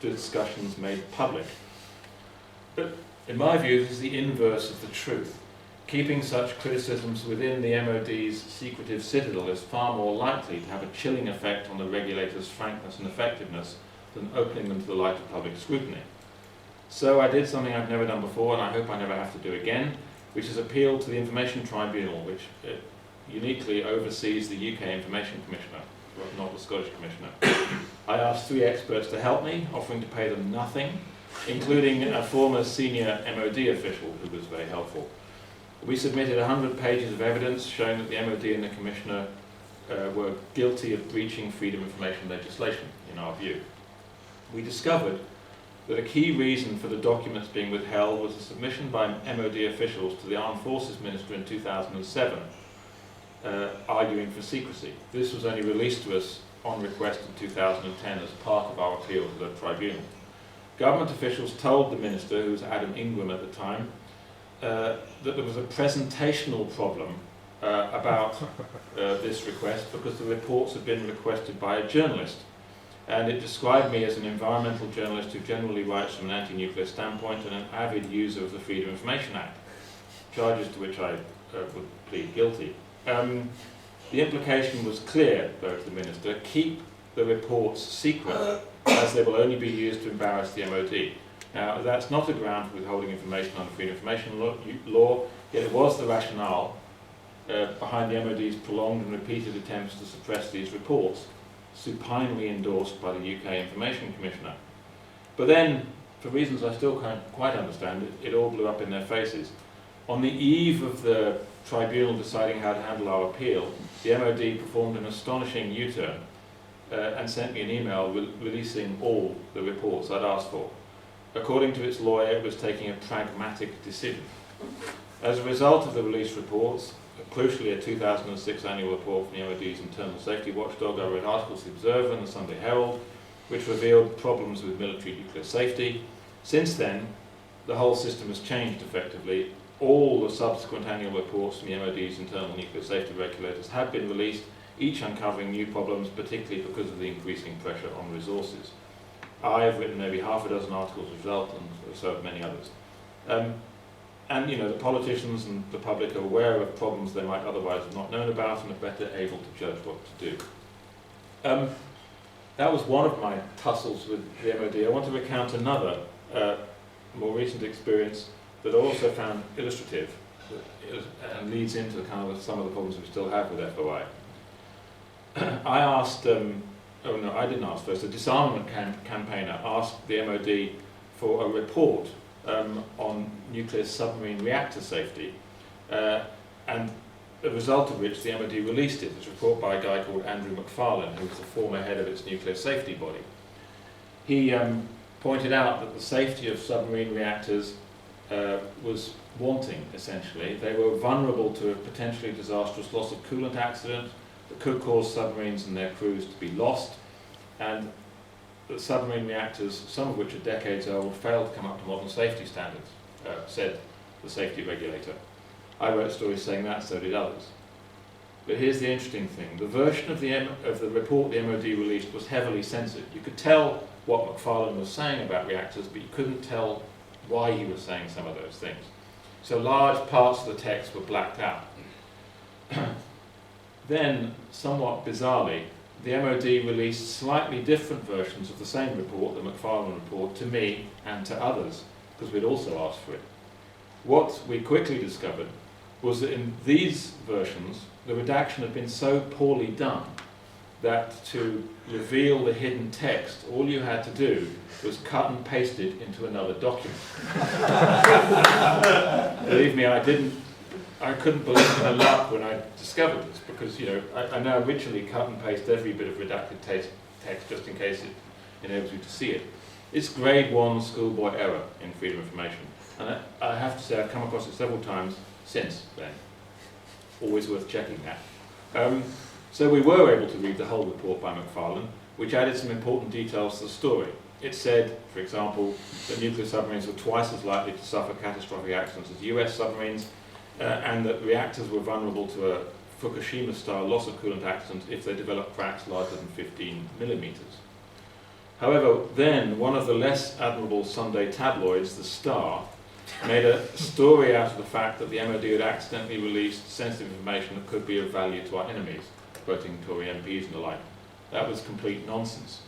discussions made public. But in my view, this is the inverse of the truth. Keeping such criticisms within the MOD's secretive citadel is far more likely to have a chilling effect on the regulator's frankness and effectiveness than opening them to the light of public scrutiny. So I did something I've never done before, and I hope I never have to do again, which is appeal to the Information Tribunal, which uniquely oversees the UK Information Commissioner, not the Scottish Commissioner. I asked 3 experts to help me, offering to pay them nothing, including a former senior MOD official who was very helpful. We submitted 100 pages of evidence showing that the MOD and the Commissioner were guilty of breaching freedom of information legislation, in our view. We discovered that a key reason for the documents being withheld was a submission by MOD officials to the Armed Forces Minister in 2007, arguing for secrecy. This was only released to us on request in 2010 as part of our appeal to the tribunal. Government officials told the Minister, who was Adam Ingram at the time, that there was a presentational problem about this request because the reports had been requested by a journalist. And it described me as an environmental journalist who generally writes from an anti-nuclear standpoint and an avid user of the Freedom of Information Act, charges to which I would plead guilty. The implication was clear, though, to the Minister: keep the reports secret, as they will only be used to embarrass the MOD. Now, that's not a ground for withholding information under Freedom of Information law, yet it was the rationale behind the MOD's prolonged and repeated attempts to suppress these reports, supinely endorsed by the UK Information Commissioner. But then, for reasons I still can't quite understand, it all blew up in their faces. On the eve of the tribunal deciding how to handle our appeal, the MOD performed an astonishing U-turn and sent me an email releasing all the reports I'd asked for. According to its lawyer, it was taking a pragmatic decision. As a result of the released reports, crucially a 2006 annual report from the MOD's internal safety watchdog, I read articles in the Observer and the Sunday Herald, which revealed problems with military nuclear safety. Since then, the whole system has changed effectively. All the subsequent annual reports from the MOD's internal nuclear safety regulators have been released, each uncovering new problems, particularly because of the increasing pressure on resources. I've written maybe half a dozen articles as a result, and so have many others. And you know, the politicians and the public are aware of problems they might otherwise have not known about and are better able to judge what to do. That was one of my tussles with the MOD. I want to recount another, more recent experience that I also found illustrative and leads into kind of some of the problems we still have with FOI. I asked, oh no, I didn't ask first, a disarmament campaigner asked the MOD for a report on nuclear submarine reactor safety, and the result of which the MOD released it. It's a report by a guy called Andrew McFarlane, who was the former head of its nuclear safety body. He pointed out that the safety of submarine reactors was wanting, essentially. They were vulnerable to a potentially disastrous loss of coolant accident that could cause submarines and their crews to be lost, and that submarine reactors, some of which are decades old, failed to come up to modern safety standards, said the safety regulator. I wrote stories saying that, so did others. But here's the interesting thing. The version of the report the MOD released was heavily censored. You could tell what McFarlane was saying about reactors, but you couldn't tell why he was saying some of those things. So large parts of the text were blacked out. Then, somewhat bizarrely, the MOD released slightly different versions of the same report, the McFarlane report, to me and to others, because we'd also asked for it. What we quickly discovered was that in these versions, the redaction had been so poorly done that to reveal the hidden text, all you had to do was cut and paste it into another document. Believe me, I couldn't believe my luck when I discovered this, because I now originally cut and paste every bit of redacted text just in case it enables you to see it. It's grade 1 schoolboy error in freedom of information, and I have to say I've come across it several times since then. Always worth checking that. So we were able to read the whole report by McFarlane, which added some important details to the story. It said, for example, that nuclear submarines were twice as likely to suffer catastrophic accidents as US submarines, and that reactors were vulnerable to a Fukushima-style loss of coolant accident if they developed cracks larger than 15 millimeters. However, then one of the less admirable Sunday tabloids, The Star, made a story out of the fact that the MOD had accidentally released sensitive information that could be of value to our enemies, quoting Tory MPs and the like. That was complete nonsense.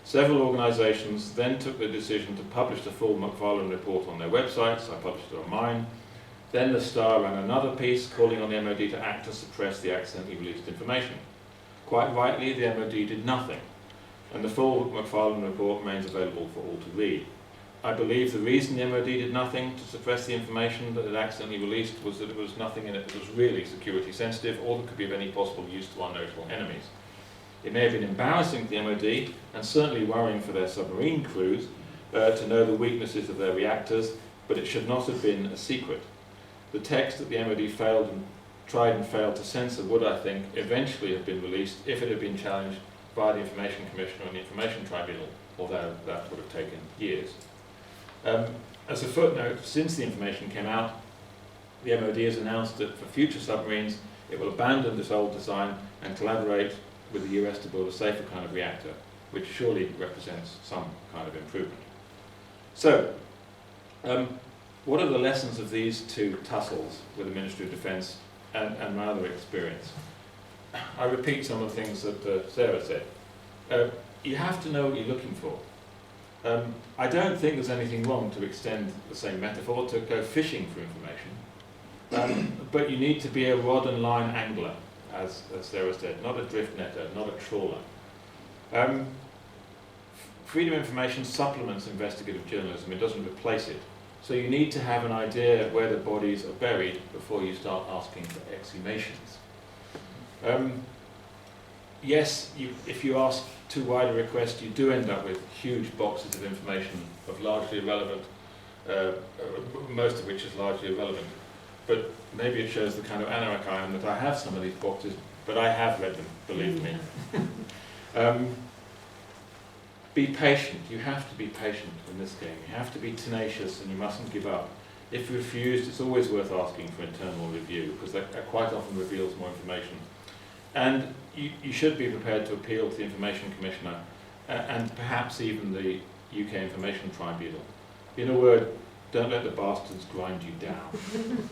Several organisations then took the decision to publish the full McFarlane report on their websites. I published it on mine. Then The Star ran another piece calling on the MOD to act to suppress the accidentally released information. Quite rightly, the MOD did nothing, and the full McFarlane report remains available for all to read. I believe the reason the MOD did nothing to suppress the information that it accidentally released was that there was nothing in it that was really security sensitive or that could be of any possible use to our notable enemies. It may have been embarrassing to the MOD, and certainly worrying for their submarine crews, to know the weaknesses of their reactors, but it should not have been a secret. The text that the MOD tried and failed to censor would, I think, eventually have been released if it had been challenged by the Information Commissioner and the Information Tribunal, although that would have taken years. As a footnote, since the information came out, the MOD has announced that for future submarines it will abandon this old design and collaborate with the US to build a safer kind of reactor, which surely represents some kind of improvement. So, what are the lessons of these two tussles with the Ministry of Defence and my other experience? I repeat some of the things that Sarah said. You have to know what you're looking for. I don't think there's anything wrong to extend the same metaphor, to go fishing for information, but you need to be a rod and line angler, as Sarah said, not a drift netter, not a trawler. Freedom of information supplements investigative journalism, it doesn't replace it. So you need to have an idea of where the bodies are buried before you start asking for exhumations. Yes, if you ask too wide a request, you do end up with huge boxes of information of largely irrelevant, most of which is largely irrelevant. But maybe it shows the kind of anarch I am that I have some of these boxes, but I have read them, believe me. Be patient. You have to be patient in this game. You have to be tenacious and you mustn't give up. If refused, it's always worth asking for internal review, because that quite often reveals more information. And you should be prepared to appeal to the Information Commissioner and perhaps even the UK Information Tribunal. In a word, don't let the bastards grind you down.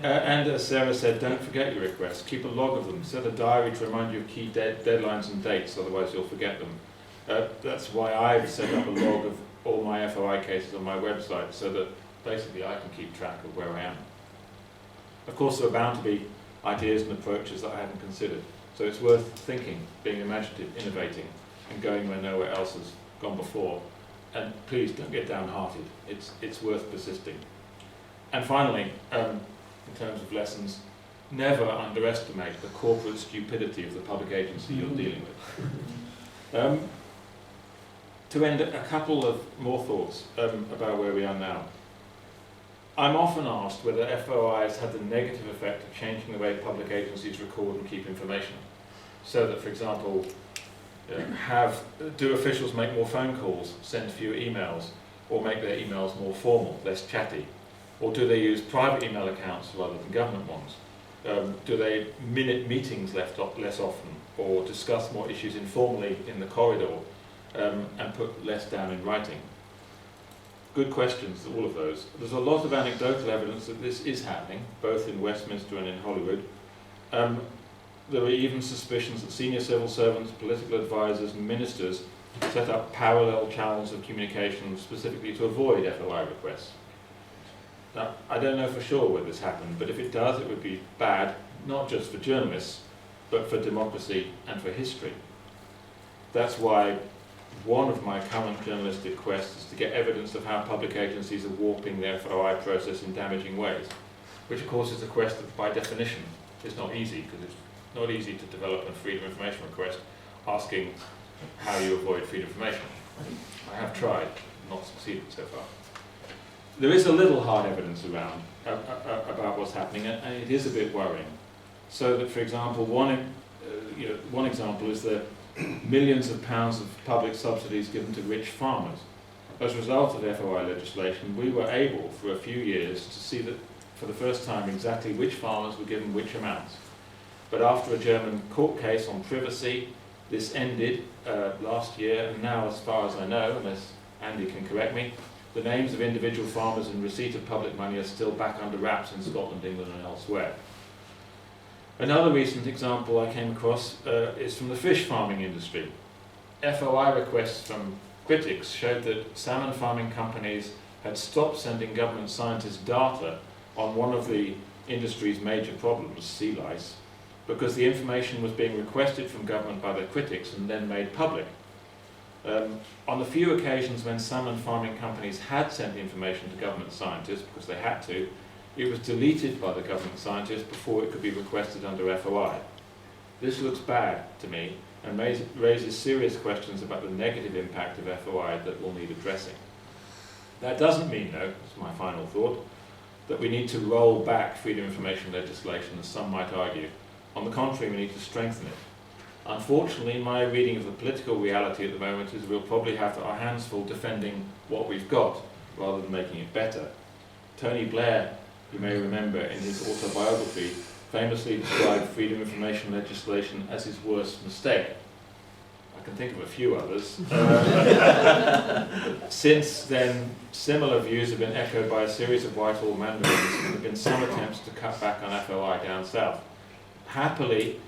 And as Sarah said, don't forget your requests. Keep a log of them. Set a diary to remind you of key deadlines and dates, otherwise you'll forget them. That's why I've set up a log of all my FOI cases on my website, so that basically I can keep track of where I am. Of course, there are bound to be ideas and approaches that I hadn't considered. So it's worth thinking, being imaginative, innovating, and going where nowhere else has gone before. And please don't get downhearted. It's worth persisting. And finally, in terms of lessons, never underestimate the corporate stupidity of the public agency you're dealing with. To end, a couple of more thoughts about where we are now. I'm often asked whether FOI has had the negative effect of changing the way public agencies record and keep information. So that, for example, do officials make more phone calls, send fewer emails, or make their emails more formal, less chatty? Or do they use private email accounts rather than government ones? Do they minute meetings less often, or discuss more issues informally in the corridor, and put less down in writing? Good questions, all of those. There's a lot of anecdotal evidence that this is happening, both in Westminster and in Hollywood. There are even suspicions that senior civil servants, political advisors and ministers set up parallel channels of communication specifically to avoid FOI requests. Now, I don't know for sure whether this happened, but if it does, it would be bad, not just for journalists, but for democracy and for history. That's why one of my current journalistic quests is to get evidence of how public agencies are warping the FOI process in damaging ways, which of course is a quest that by definition is not easy, because it's not easy to develop a freedom of information request asking how you avoid freedom of information. I have tried, not succeeded so far. There is a little hard evidence around about what's happening, and it is a bit worrying. So that, for example, one example is the millions of pounds of public subsidies given to rich farmers. As a result of FOI legislation, we were able, for a few years, to see that for the first time exactly which farmers were given which amounts. But after a German court case on privacy, this ended last year, and now, as far as I know, unless Andy can correct me, the names of individual farmers in receipt of public money are still back under wraps in Scotland, England and elsewhere. Another recent example I came across is from the fish farming industry. FOI requests from critics showed that salmon farming companies had stopped sending government scientists data on one of the industry's major problems, sea lice, because the information was being requested from government by the critics and then made public. On the few occasions when salmon farming companies had sent the information to government scientists, because they had to, it was deleted by the government scientists before it could be requested under FOI. This looks bad to me and raises serious questions about the negative impact of FOI that will need addressing. That doesn't mean, though, that's my final thought, that we need to roll back freedom of information legislation, as some might argue. On the contrary, we need to strengthen it. Unfortunately, my reading of the political reality at the moment is we'll probably have our hands full defending what we've got, rather than making it better. Tony Blair, you may remember, in his autobiography, famously described freedom of information legislation as his worst mistake. I can think of a few others. Since then, similar views have been echoed by a series of Whitehall mandarins, and there have been some attempts to cut back on FOI down south. Happily,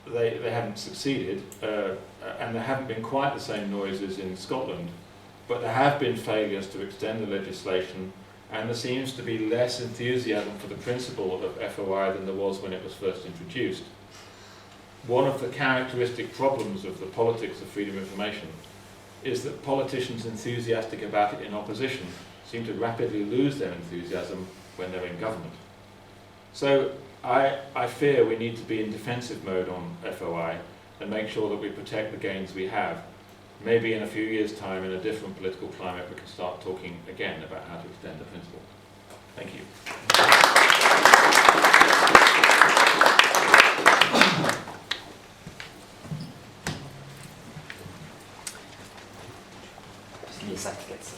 they haven't succeeded, and there haven't been quite the same noises in Scotland, but there have been failures to extend the legislation, and there seems to be less enthusiasm for the principle of FOI than there was when it was first introduced. One of the characteristic problems of the politics of freedom of information is that politicians enthusiastic about it in opposition seem to rapidly lose their enthusiasm when they're in government. So I fear we need to be in defensive mode on FOI and make sure that we protect the gains we have. Maybe in a few years' time, in a different political climate, we can start talking again about how to extend the principle. Thank you. Just give me a second, please.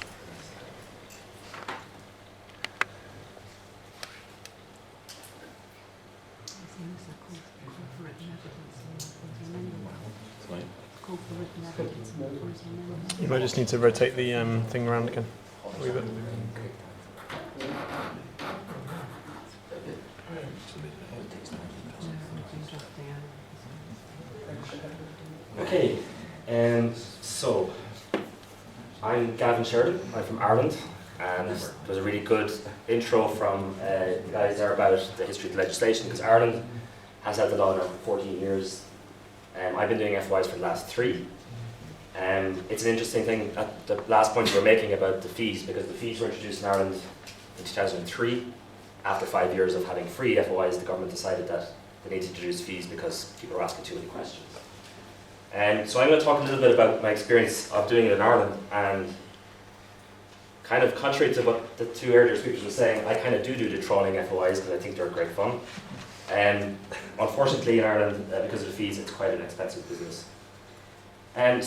You might just need to rotate the thing around again. A wee bit. Okay, so I'm Gavin Sheridan. I'm from Ireland, and there's a really good intro from the guys there about the history of the legislation, because Ireland has had the law now for 14 years. I've been doing FOIs for the last 3. It's an interesting thing at the last point you were making about the fees, because the fees were introduced in Ireland in 2003. After 5 years of having free FOIs, the government decided that they need to introduce fees because people are asking too many questions. So I'm going to talk a little bit about my experience of doing it in Ireland, and kind of contrary to what the two earlier speakers were saying, I kind of do the trawling FOIs because I think they're great fun. Unfortunately in Ireland, because of the fees, it's quite an expensive business.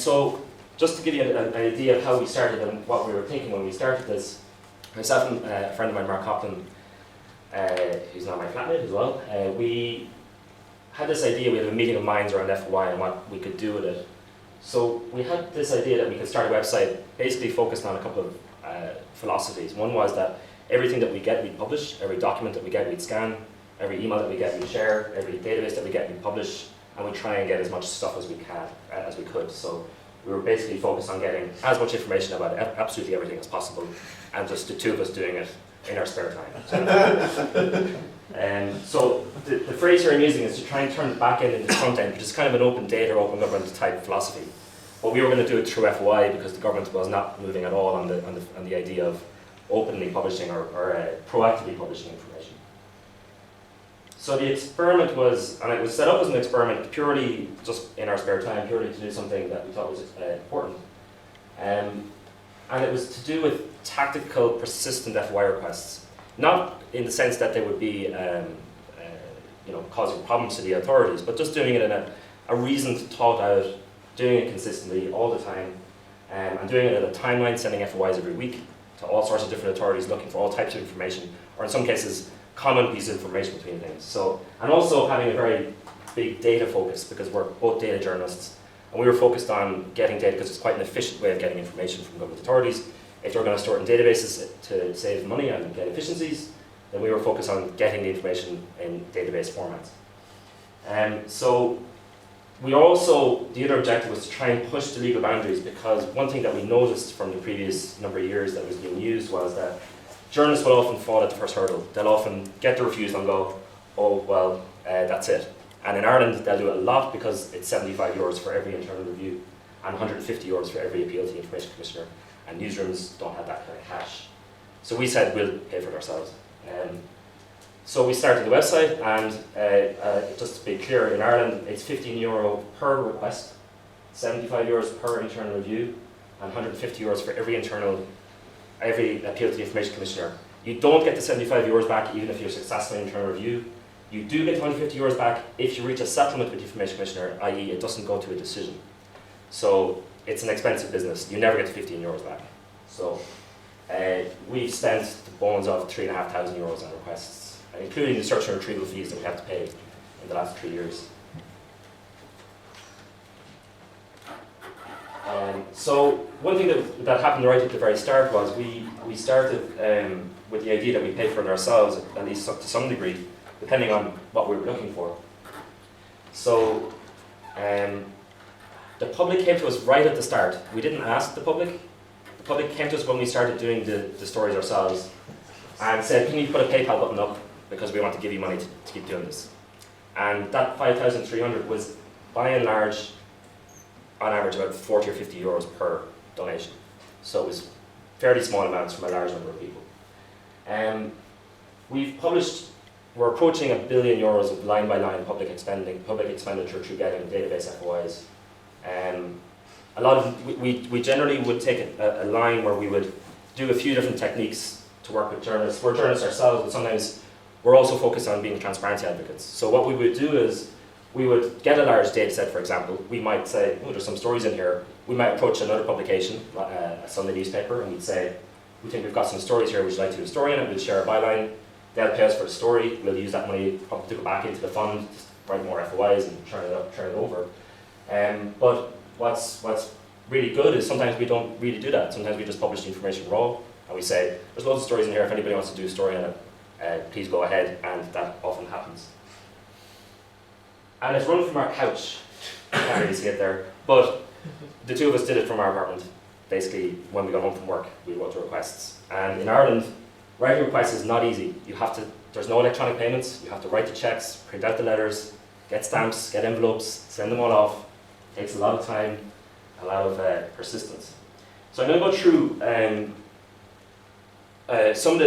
So just to give you an idea of how we started and what we were thinking when we started this, myself and a friend of mine, Mark Copland, who's now my flatmate as well, we had this idea. We had a meeting of minds around FOI and what we could do with it. So we had this idea that we could start a website basically focused on a couple of philosophies. One was that everything that we get, we publish. Every document that we get, we'd scan. Every email that we get, we share. Every database that we get, we publish. And we try and get as much stuff as we can, as we could. So we were basically focused on getting as much information about absolutely everything as possible, and just the two of us doing it in our spare time. So the phrase here I'm using is to try and turn the back end into the front end, which is kind of an open data, open government type philosophy. But we were going to do it through FOI because the government was not moving at all on the idea of openly publishing or proactively publishing information. So the experiment was, and it was set up as an experiment purely just in our spare time, purely to do something that we thought was important. And it was to do with tactical, persistent FOI requests. Not in the sense that they would be causing problems to the authorities, but just doing it in a reasoned, thought out, doing it consistently all the time, and doing it at a timeline, sending FOIs every week to all sorts of different authorities looking for all types of information, or in some cases, common piece of information between things. So, and also having a very big data focus, because we're both data journalists, and we were focused on getting data because it's quite an efficient way of getting information from government authorities. If they were going to store it in databases to save money and get efficiencies, then we were focused on getting the information in database formats. So we also, the other objective was to try and push the legal boundaries, because one thing that we noticed from the previous number of years that was being used was that journalists will often fall at the first hurdle. They'll often get the refusal and go, oh, well, that's it. And in Ireland, they'll do it a lot because it's €75 for every internal review and €150 for every appeal to the Information Commissioner. And newsrooms don't have that kind of cash. So we said we'll pay for it ourselves. So we started the website, and just to be clear, in Ireland it's €15 per request, €75 per internal review, and €150 for every appeal to the Information Commissioner. You don't get the €75 back even if you're successful in internal review. You do get €150 back if you reach a settlement with the Information Commissioner, i.e. it doesn't go to a decision. So it's an expensive business. You never get the €15 back. So we've spent the bones of €3,500 on requests, including the search and retrieval fees that we have to pay in the last 3 years. So one thing that happened right at the very start was we started with the idea that we pay for it ourselves, at least to some degree, depending on what we were looking for. So the public came to us right at the start. We didn't ask the public. The public came to us when we started doing the stories ourselves and said, can you put a PayPal button up because we want to give you money to keep doing this. And that 5,300 was by and large, on average, about 40 or 50 euros per donation. So it was fairly small amounts from a large number of people. We're approaching €1 billion of line-by-line public expenditure through getting database FOIs. We generally would take a line where we would do a few different techniques to work with journalists. We're journalists ourselves, but sometimes we're also focused on being transparency advocates. So what we would do is we would get a large data set, for example. We might say, oh, there's some stories in here. We might approach another publication, a Sunday newspaper, and we'd say, we think we've got some stories here, would you like to do a story in it? We'll share a byline. They'll pay us for the story. We'll use that money probably to go back into the fund, just write more FOIs and turn it over. But what's really good is sometimes we don't really do that. Sometimes we just publish the information raw, and we say, there's loads of stories in here. If anybody wants to do a story on it, please go ahead, and that often happens. And it's run from our couch. You can't really see it there. But the two of us did it from our apartment. Basically, when we got home from work, we wrote the requests. And in Ireland, writing requests is not easy. There's no electronic payments. You have to write the checks, print out the letters, get stamps, get envelopes, send them all off. It takes a lot of time, a lot of persistence. So I'm going to go through some of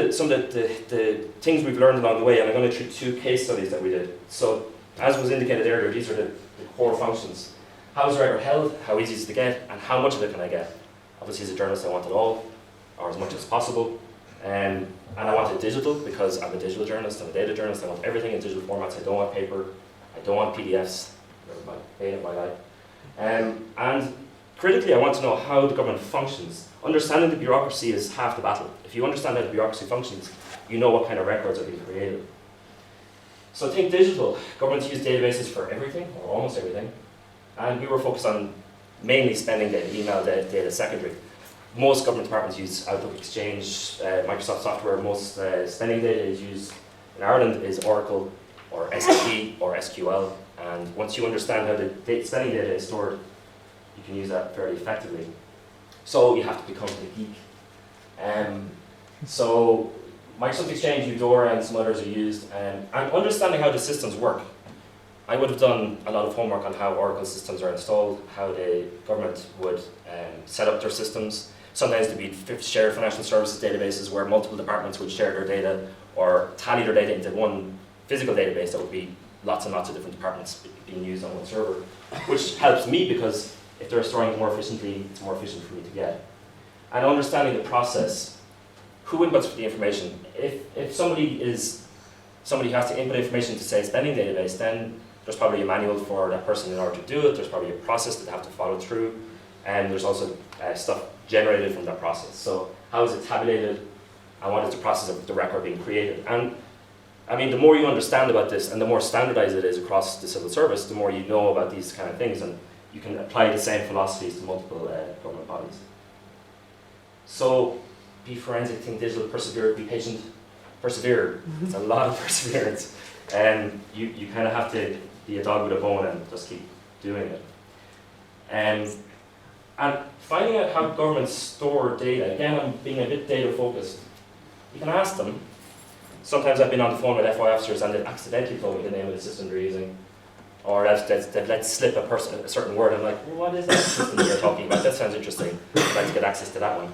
the things we've learned along the way, and I'm going to go through 2 case studies that we did. So, as was indicated earlier, these are the core functions. How is the record held? How easy is it to get? And how much of it can I get? Obviously, as a journalist, I want it all, or as much as possible. And I want it digital because I'm a digital journalist, I'm a data journalist. I want everything in digital formats. I don't want paper. I don't want PDFs. They're my bane of my life. And critically, I want to know how the government functions. Understanding the bureaucracy is half the battle. If you understand how the bureaucracy functions, you know what kind of records are being created. So think digital. Governments use databases for everything, or almost everything. And we were focused on mainly spending data, email data secondary. Most government departments use Outlook, Exchange, Microsoft software. Most spending data is used in Ireland is Oracle, or SAP, or SQL. And once you understand how the spending data is stored, you can use that fairly effectively. So you have to become a geek. So Microsoft Exchange, Eudora, and some others are used. And understanding how the systems work. I would have done a lot of homework on how Oracle systems are installed, how the government would set up their systems. Sometimes there'd be shared financial services databases where multiple departments would share their data or tally their data into one physical database that would be lots and lots of different departments being used on one server, which helps me because if they're storing it more efficiently, it's more efficient for me to get. And understanding the process, who inputs for the information. If somebody has to input information to, say, spending database, then there's probably a manual for that person in order to do it. There's probably a process that they have to follow through. And there's also stuff generated from that process. So how is it tabulated? And what is the process of the record being created? And I mean, the more you understand about this and the more standardized it is across the civil service, the more you know about these kind of things. And you can apply the same philosophies to multiple government bodies. So be forensic, think digital, persevere, be patient, persevere. It's a lot of perseverance. And you kind of have to be a dog with a bone and just keep doing it. And finding out how governments store data, again, I'm being a bit data focused. You can ask them. Sometimes I've been on the phone with FY officers and they've accidentally told me the name of the system they're using. Or they've let slip a certain word. I'm like, well, what is that system you're talking about? That sounds interesting. I'd like to get access to that one.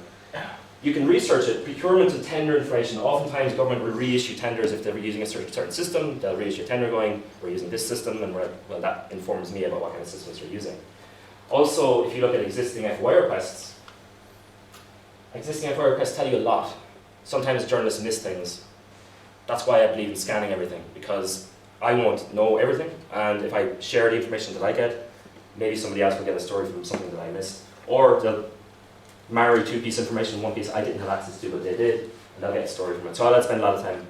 You can research it. Procurement and tender information. Oftentimes government will reissue tenders if they're using a certain system. They'll reissue a tender going, we're using this system, and well, that informs me about what kind of systems they're using. Also, if you look at existing FOI requests tell you a lot. Sometimes journalists miss things. That's why I believe in scanning everything, because I won't know everything, and if I share the information that I get, maybe somebody else will get a story from something that I missed. Or they'll marry two pieces of information, one piece I didn't have access to, but they did, and they'll get a story from it. So I'll spend a lot of time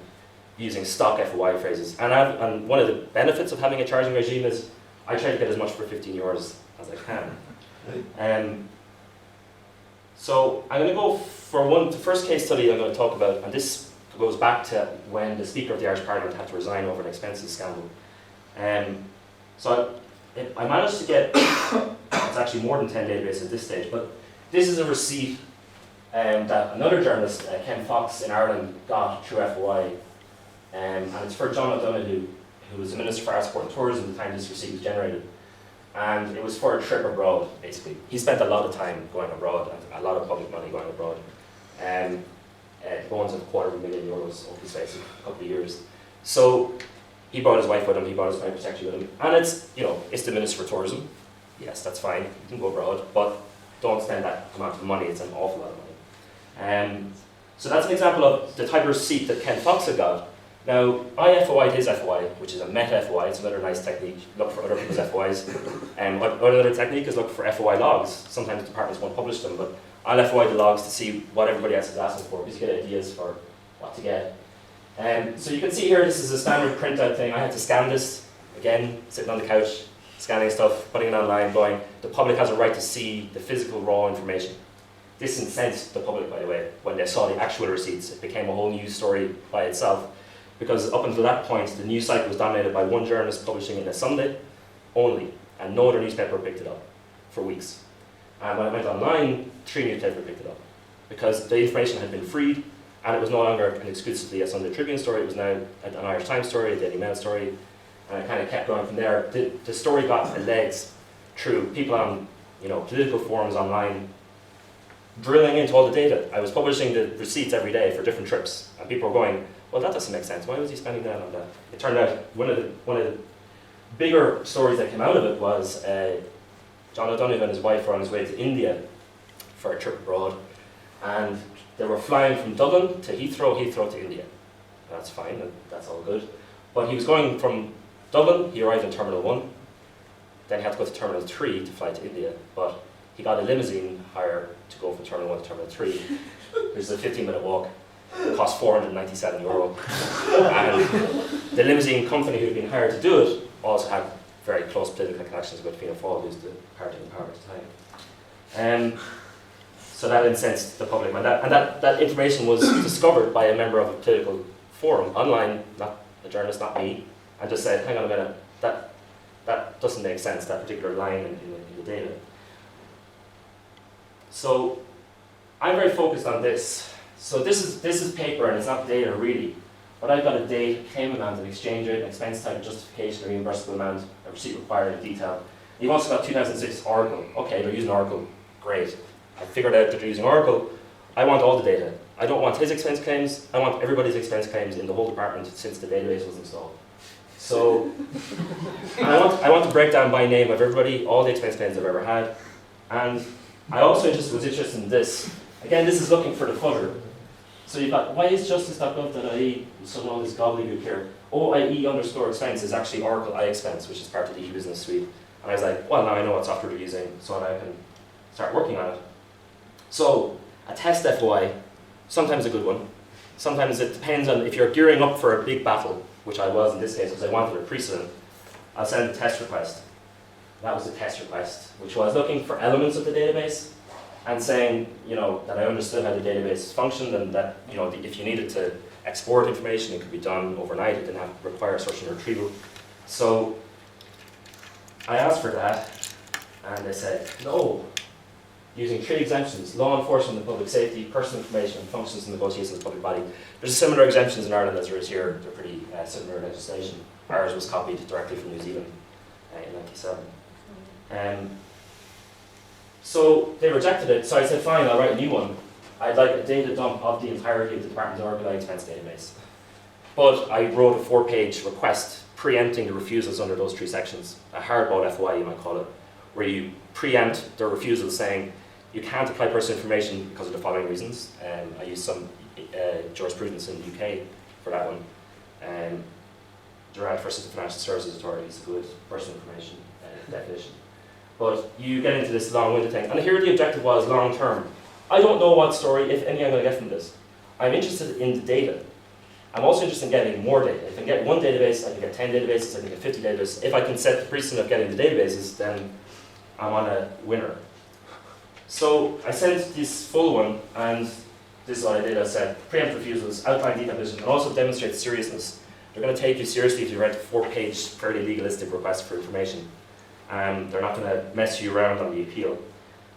using stock FOI phrases. And one of the benefits of having a charging regime is I try to get as much for 15 euros as I can. So I'm going to go for the first case study I'm going to talk about, and this goes back to when the Speaker of the Irish Parliament had to resign over an expenses scandal. So I managed to get, it's actually more than 10 databases at this stage, but this is a receipt that another journalist, Ken Fox in Ireland, got through FOI, and it's for John O'Donoghue, who was the Minister for Arts, Sport and Tourism at the time this receipt was generated. And it was for a trip abroad, basically. He spent a lot of time going abroad, and a lot of public money going abroad. Bones of €250,000 over his face in a couple of years. So he brought his wife with him, he brought his private secretary with him. And it's the Minister for Tourism. Yes, that's fine, you can go abroad, but don't spend that amount of money, it's an awful lot of money. So that's an example of the type of receipt that Ken Fox had got. Now, I FOI'd his FOI, which is a meta FOI. It's another nice technique. Look for other people's FOIs. Another technique is look for FOI logs. Sometimes departments won't publish them, but I'll FOI the logs to see what everybody else is asking for, because you get ideas for what to get. So you can see here, this is a standard printout thing. I had to scan this, again, sitting on the couch, scanning stuff, putting it online, going, the public has a right to see the physical raw information. This incensed the public, by the way, when they saw the actual receipts. It became a whole news story by itself. Because up until that point, the news cycle was dominated by one journalist publishing it a Sunday only, and no other newspaper picked it up for weeks. And when it went online, 3 newspapers picked it up, because the information had been freed, and it was no longer an exclusively a Sunday Tribune story, it was now an Irish Times story, a Daily Mail story, and it kind of kept going from there. The story got legs through people on political forums online, drilling into all the data. I was publishing the receipts every day for different trips, and people were going, well, that doesn't make sense. Why was he spending that on that? It turned out one of the bigger stories that came out of it was John O'Donoghue and his wife were on his way to India for a trip abroad, and they were flying from Dublin to Heathrow, Heathrow to India. That's fine, and that's all good. But he was going from Dublin, he arrived in Terminal 1, then he had to go to Terminal 3 to fly to India, but he got a limousine hire to go from Terminal 1 to Terminal 3, which is a 15-minute walk. It cost €497. And the limousine company who had been hired to do it also had very close political connections with Fianna Fáil, who's the party in power at the time. So that incensed the public, and that information was discovered by a member of a political forum online, not a journalist, not me, and just said, hang on a minute, that doesn't make sense, that particular line in the data. So I'm very focused on this. So this is paper and it's not data really, but I've got a date, claim amount, an exchange rate, expense type, justification, a reimbursable amount, a receipt required in detail. You've also got 2006 Oracle. Okay, they're using Oracle, great. I figured out that they're using Oracle. I want all the data. I don't want his expense claims, I want everybody's expense claims in the whole department since the database was installed. So I want to break down by name of everybody, all the expense claims I've ever had. And I also was interested in this. Again, this is looking for the footer. So you've got, why is justice.gov.ie, so all this gobbledygook here, OIE_expense is actually Oracle iExpense, which is part of the e-business suite. And I was like, well, now I know what software they're using, so now I can start working on it. So a test FOI, sometimes a good one. Sometimes it depends on if you're gearing up for a big battle, which I was in this case because I wanted a precedent. I'll send a test request. That was a test request, which was looking for elements of the database and saying, that I understood how the database functioned and that, if you needed to export information, it could be done overnight. It didn't have to require search and retrieval. So I asked for that, and they said, no. Using 3 exemptions: law enforcement and public safety, personal information, and functions and negotiations of the public body. There's similar exemptions in Ireland as there is here. They're pretty similar legislation. Ours was copied directly from New Zealand in '97. So they rejected it, so I said, fine, I'll write a new one. I'd like a data dump of the entirety of the Department's Oracle expense database. But I wrote a 4-page request preempting the refusals under those 3 sections, a hardball FOI you might call it, where you preempt their refusals saying, you can't apply personal information because of the following reasons. I used some jurisprudence in the UK for that one. Derived versus the Financial Services Authority is a good personal information definition. But you get into this long-winded thing. And here the objective was long-term. I don't know what story, if any, I'm going to get from this. I'm interested in the data. I'm also interested in getting more data. If I can get 1 database, I can get 10 databases, I can get 50 databases. If I can set the precedent of getting the databases, then I'm on a winner. So I sent this full one, and this is what I did. I said, preempt refusals, outline detailed vision, and also demonstrate seriousness. They're going to take you seriously if you write a 4-page, fairly legalistic request for information. They're not going to mess you around on the appeal.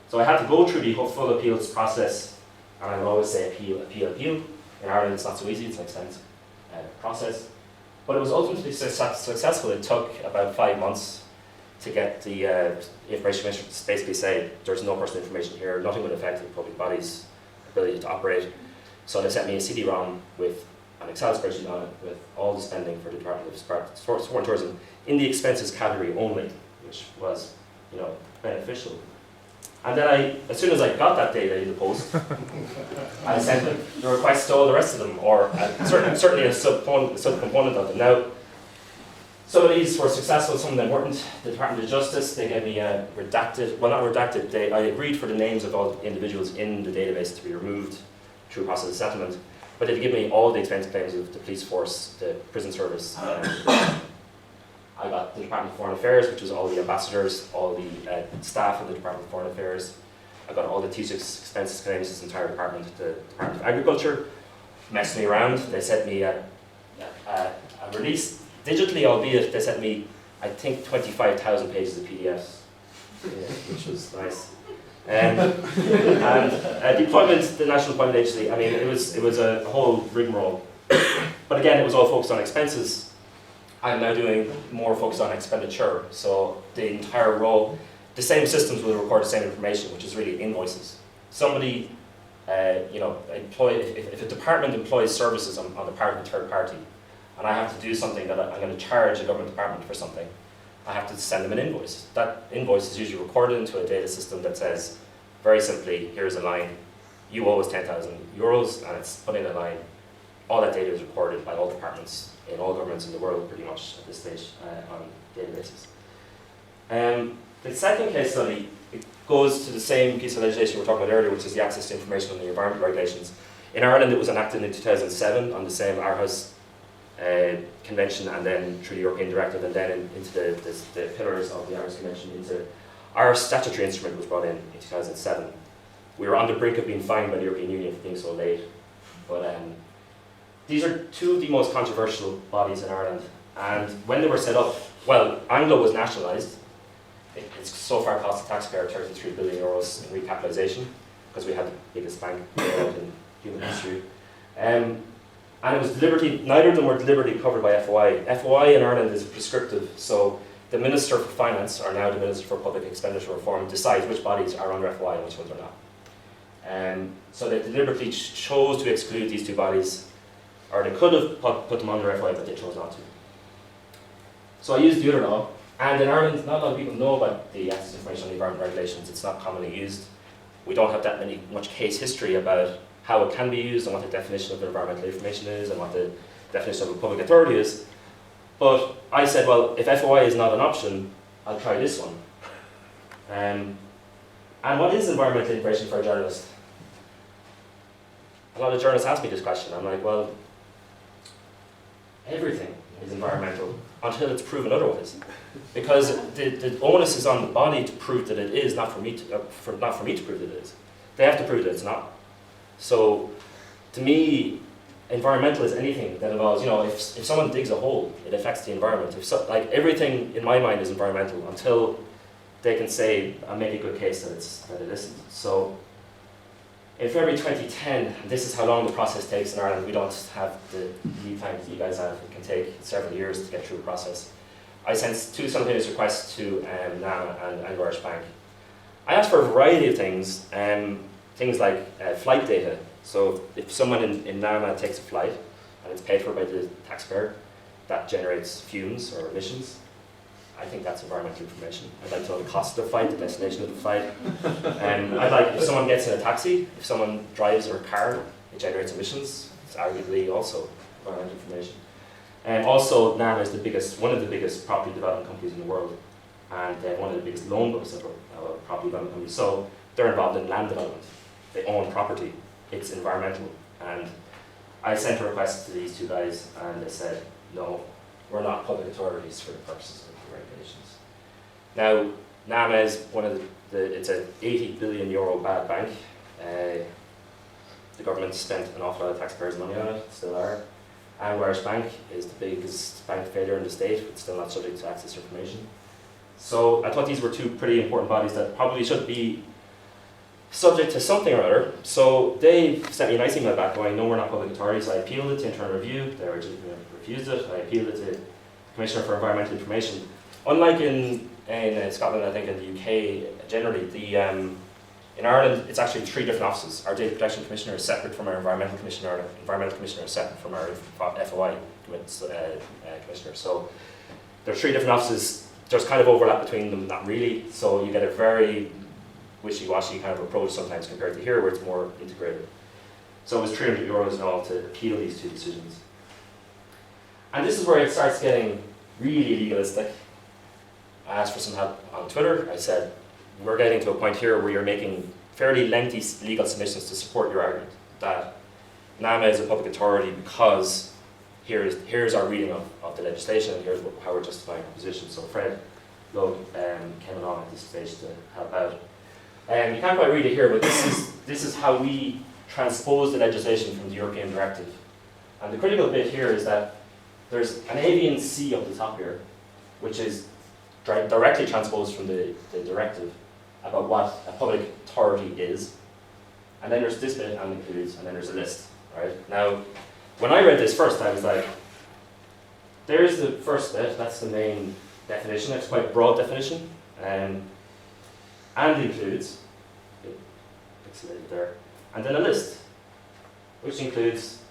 So I had to go through the full appeals process, and I would always say appeal, appeal, appeal. In Ireland it's not so easy, it's an expensive process. But it was ultimately successful. It took about 5 months to get the information commissioner to basically say, there's no personal information here, nothing would affect the public body's ability to operate. So they sent me a CD-ROM with an Excel spreadsheet on it with all the spending for the Department of Sport and Tourism in the expenses category only, which was, beneficial. And then as soon as I got that data in the post, I sent the request to all the rest of them, or certainly a subcomponent of them. Now, some of these were successful, some of them weren't. The Department of Justice, they gave me a redacted, well not redacted, I agreed for the names of all the individuals in the database to be removed through a process of settlement, but they give me all the expense claims of the police force, the prison service. I got the Department of Foreign Affairs, which was all the ambassadors, all the staff in the Department of Foreign Affairs. I got all the T6 expenses claims, this entire department, the Department of Agriculture. Messed me around, they sent me a release, digitally albeit, they sent me, I think, 25,000 pages of PDFs, which was nice. And deployment, the National Deployment Agency, I mean, it was a whole rigmarole. But again, it was all focused on expenses. I'm now doing more focus on expenditure, so the entire row, the same systems will record the same information, which is really invoices. Somebody, if a department employs services on the part of a third party, and I have to do something that I'm going to charge a government department for something, I have to send them an invoice. That invoice is usually recorded into a data system that says, very simply, here's a line, you owe us 10,000 euros, and it's put in a line. All that data is recorded by all departments in all governments in the world pretty much at this stage on databases. The second case study, it goes to the same piece of legislation we were talking about earlier, which is the access to information on the environmental regulations. In Ireland, it was enacted in 2007 on the same Aarhus Convention, and then through the European Directive, and then into the pillars of the Aarhus Convention. Into our statutory instrument was brought in 2007. We were on the brink of being fined by the European Union for being so late. But these are two of the most controversial bodies in Ireland. And when they were set up, well, Anglo was nationalised. It's so far cost the taxpayer 33 billion euros in recapitalisation, because we had the biggest bank in human history. And it was deliberately, neither of them were deliberately covered by FOI. FOI in Ireland is prescriptive, so the Minister for Finance, or now the Minister for Public Expenditure Reform, decides which bodies are under FOI and which ones are not. So they deliberately chose to exclude these two bodies, or they could have put them under FOI, but they chose not to. So I used the other law, and in Ireland, not a lot of people know about the access to information on the environment regulations. It's not commonly used. We don't have that much case history about how it can be used and what the definition of environmental information is and what the definition of a public authority is. But I said, well, if FOI is not an option, I'll try this one. And what is environmental information for a journalist? A lot of journalists ask me this question. I'm like, well, everything is environmental until it's proven otherwise. Because the onus is on the body to prove that it is, not for me to prove that it is. They have to prove that it's not. So, to me, environmental is anything that involves, if someone digs a hole, it affects the environment. Everything in my mind is environmental until they can say, I make a good case that it isn't. So, in February 2010, this is how long the process takes in Ireland. We don't have the lead time that you guys have. It can take several years to get through a process. I sent two simultaneous requests to NAMA and Anglo-Irish Bank. I asked for a variety of things, things like flight data. So if someone in NAMA takes a flight and it's paid for by the taxpayer, that generates fumes or emissions. I think that's environmental information. I'd like to know the cost of the flight, the destination of the flight. I'd like, if someone gets in a taxi, if someone drives their car, it generates emissions. It's arguably also environmental information. And also, NAMA is one of the biggest property development companies in the world, and one of the biggest loan books of property development companies. So they're involved in land development. They own property. It's environmental. And I sent a request to these two guys, and they said, no, we're not public authorities for the purposes of the regulations. Now, NAMA is it's an 80 billion euro bad bank. The government spent an awful lot of taxpayers' money on it, still are. Anglo-Irish Bank is the biggest bank failure in the state, but still not subject to access to information. So I thought these were two pretty important bodies that probably should be subject to something or other. So they sent me a nice email back going, no, we're not public authorities. I appealed it to internal review. They refused it. I appealed it to the Commissioner for Environmental Information. Unlike in Scotland, I think in the UK, generally, in Ireland, it's actually three different offices. Our Data Protection Commissioner is separate from our Environmental Commissioner, and our Environmental Commissioner is separate from our FOI Commissioner. So there are three different offices. There's kind of overlap between them, not really. So you get a very wishy-washy kind of approach sometimes compared to here, where it's more integrated. So it was €300 in all to appeal these two decisions. And this is where it starts getting really legalistic. I asked for some help on Twitter. I said, we're getting to a point here where you're making fairly lengthy legal submissions to support your argument that NAMA is a public authority because here's our reading of the legislation, and here's how we're justifying our position. So Fred Logue came along at this stage to help out. You can't quite read it here, but this is how we transpose the legislation from the European Directive. And the critical bit here is that there's an A, B, and C up the top here, which is directly transposed from the directive about what a public authority is. And then there's this bit and includes, and then there's a list, right? Now, when I read this first, I was like, there's the first bit, that's the main definition. It's quite a broad definition. And includes, pixelated there, and then a list, which includes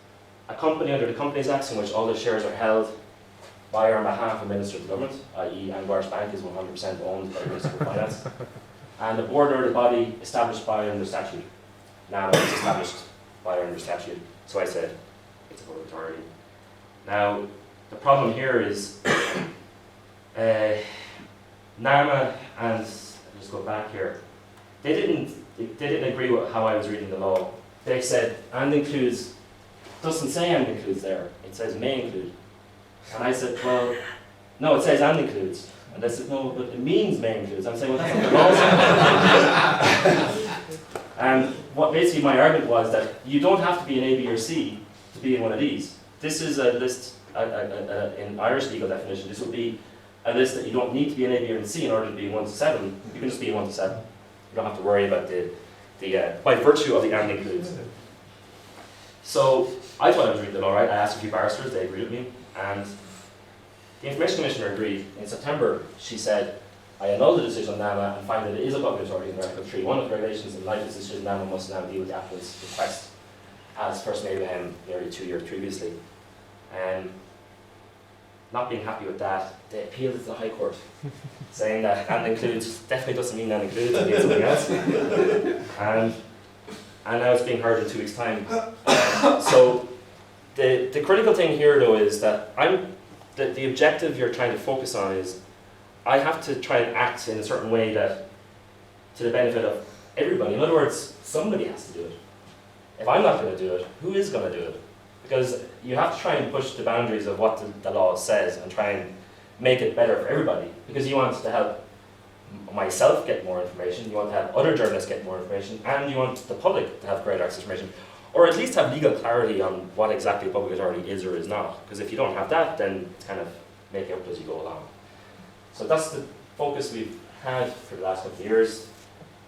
a company under the Companies Act in which all the shares are held, by or on behalf of Minister of the Government, i.e. Anglo Irish Bank is 100% owned by the Minister of Finance, and the board or the body established by or under statute. Now it's established by or under statute, so I said it's a public authority. Now, the problem here is NAMA and, let's just go back here, they didn't agree with how I was reading the law. They said, and includes, doesn't say and includes there, it says may include. And I said, well, no, it says and includes. And they said, no, but it means may includes. I'm saying, well, that's not the law. And what basically my argument was that you don't have to be an A, B, or C to be in one of these. This is a list, in Irish legal definition, this would be a list that you don't need to be an A, B, or C in order to be in 1 to 7. You can just be in 1 to 7. You don't have to worry about the by virtue of the and includes. So I thought I was reading the law right. I asked a few barristers, they agreed with me, and the Information Commissioner agreed. In September, she said, I annul the decision on NAMA and find that it is a public authority under Article 3.1 of the regulations. In light of this decision, NAMA must now deal with the applicant's request as first made with him nearly 2 years previously. Not being happy with that, they appealed it to the High Court, saying that and includes definitely doesn't mean and includes, it means something else. And now it's being heard in 2 weeks' time. So the critical thing here, though, is that the objective you're trying to focus on is I have to try and act in a certain way that to the benefit of everybody. In other words, somebody has to do it. If I'm not going to do it, who is going to do it? Because you have to try and push the boundaries of what the law says and try and make it better for everybody. Because you want to help myself get more information, you want to have other journalists get more information, and you want the public to have greater access to information. Or at least have legal clarity on what exactly a public authority is or is not. Because if you don't have that, then it's kind of make it up as you go along. So that's the focus we've had for the last couple of years.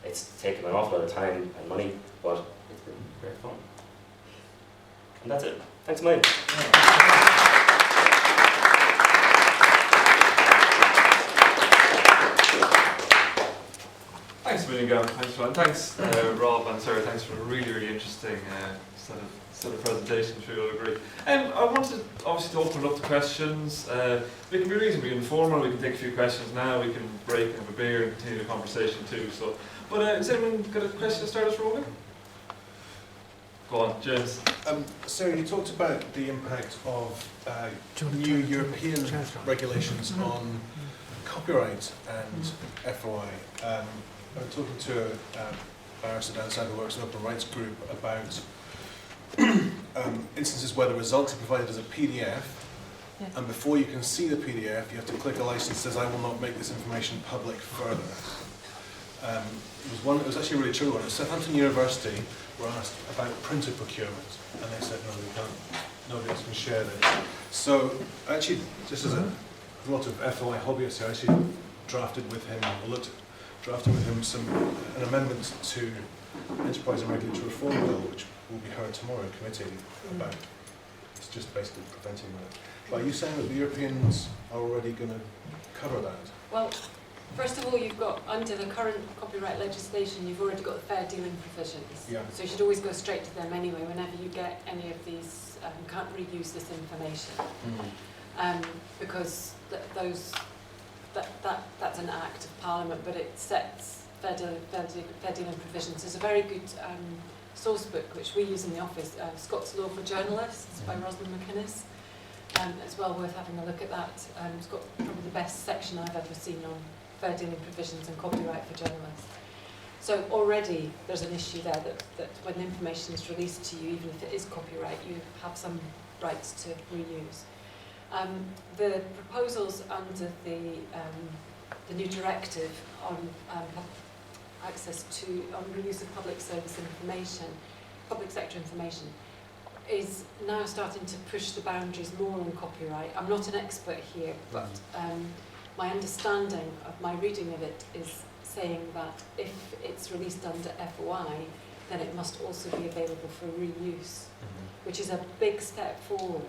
It's taken an awful lot of time and money, but it's been very fun. And that's it. Thanks a million. Thanks a million, Gavin. Thanks, Ron. Thanks, Rob and Sarah. Thanks for a really, really interesting set of presentations. I'm sure you'll agree. I wanted, obviously, to open it up to questions. We can be reasonably informal. We can take a few questions now. We can break and have a beer and continue the conversation too. So, but has anyone got a question to start us rolling? Go on, James. Sarah, you talked about the impact of new European regulations on copyright and FOI. I'm talking to a barrister down south who works in an open rights group about instances where the results are provided as a PDF, and before you can see the PDF, you have to click a license that says, I will not make this information public further. It was actually a really true one. It was Southampton University were asked about printer procurement, and they said, no, we can't, nobody else can share this. So actually, just as a lot of FOI hobbyists here, I actually drafted with him an amendment to Enterprise and Regulatory Reform Bill, which will be heard tomorrow in committee about. It's just basically preventing that. But are you saying that the Europeans are already going to cover that? Well, first of all, you've got, under the current copyright legislation, you've already got the fair dealing provisions. Yeah. So you should always go straight to them anyway, whenever you get any of these, can't reuse this information. Because that's an act of Parliament, but it sets fair dealing provisions. There's a very good source book which we use in the office, Scots Law for Journalists by Rosalind McInnes. It's well worth having a look at that. It's got probably the best section I've ever seen on fair dealing provisions and copyright for journalists. So already there's an issue there that when information is released to you, even if it is copyright, you have some rights to reuse. The proposals under the new directive on access to reuse of public service information, public sector information, is now starting to push the boundaries more on copyright. I'm not an expert here, but my understanding of my reading of it is saying that if it's released under FOI, then it must also be available for reuse, which is a big step forward.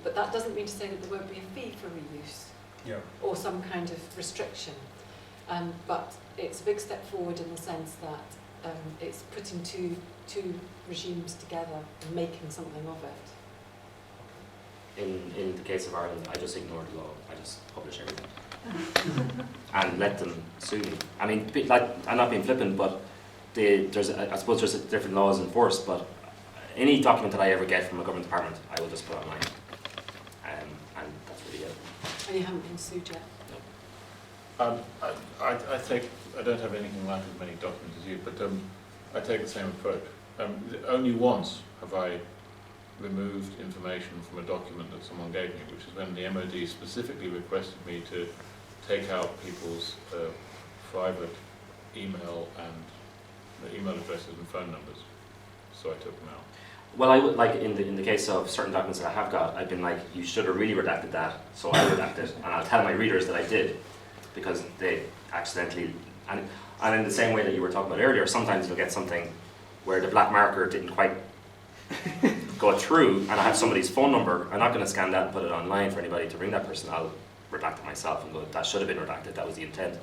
But that doesn't mean to say that there won't be a fee for reuse or some kind of restriction. But it's a big step forward in the sense that it's putting two regimes together and making something of it. in the case of Ireland, I just ignore the law. I just publish everything and let them sue me. I mean, like, I'm not being flippant, but I suppose there's different laws enforced, but any document that I ever get from a government department, I will just put online. And that's really it. And you haven't been sued yet? I don't have anything like as many documents as you, but I take the same approach. Only once have I removed information from a document that someone gave me, which is when the MOD specifically requested me to take out people's private email and email addresses and phone numbers. So I took them out. Well, I would, like, in the case of certain documents that I have got, I've been like, you should have really redacted that, so I redacted it, and I'll tell my readers that I did, because they accidentally, and in the same way that you were talking about earlier, sometimes you'll get something where the black marker didn't quite go through, and I have somebody's phone number. I'm not going to scan that and put it online for anybody to ring that person. I'll redact it myself and go, that should have been redacted, that was the intent,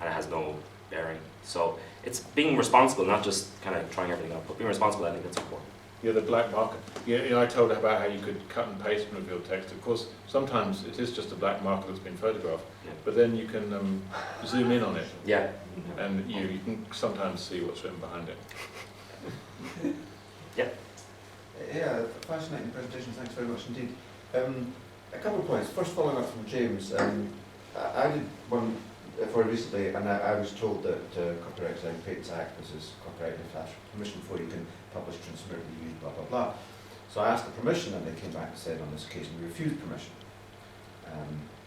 and it has no bearing. So it's being responsible, not just kind of trying everything out, but being responsible, I think that's important. Yeah, the black marker. Yeah, I told about how you could cut and paste and reveal text. Of course, sometimes it is just a black marker that's been photographed, Yeah. but then you can zoom in on it, Yeah. and you can sometimes see what's written behind it. Yeah, fascinating presentation, thanks very much indeed. A couple of points. First, following up from James, I did one very recently, and I was told that Copyright Design Patents Act, this is copyright if that's permission before you can publish, transmit, reuse, blah, blah, blah. So I asked for permission, and they came back and said on this occasion we refused permission.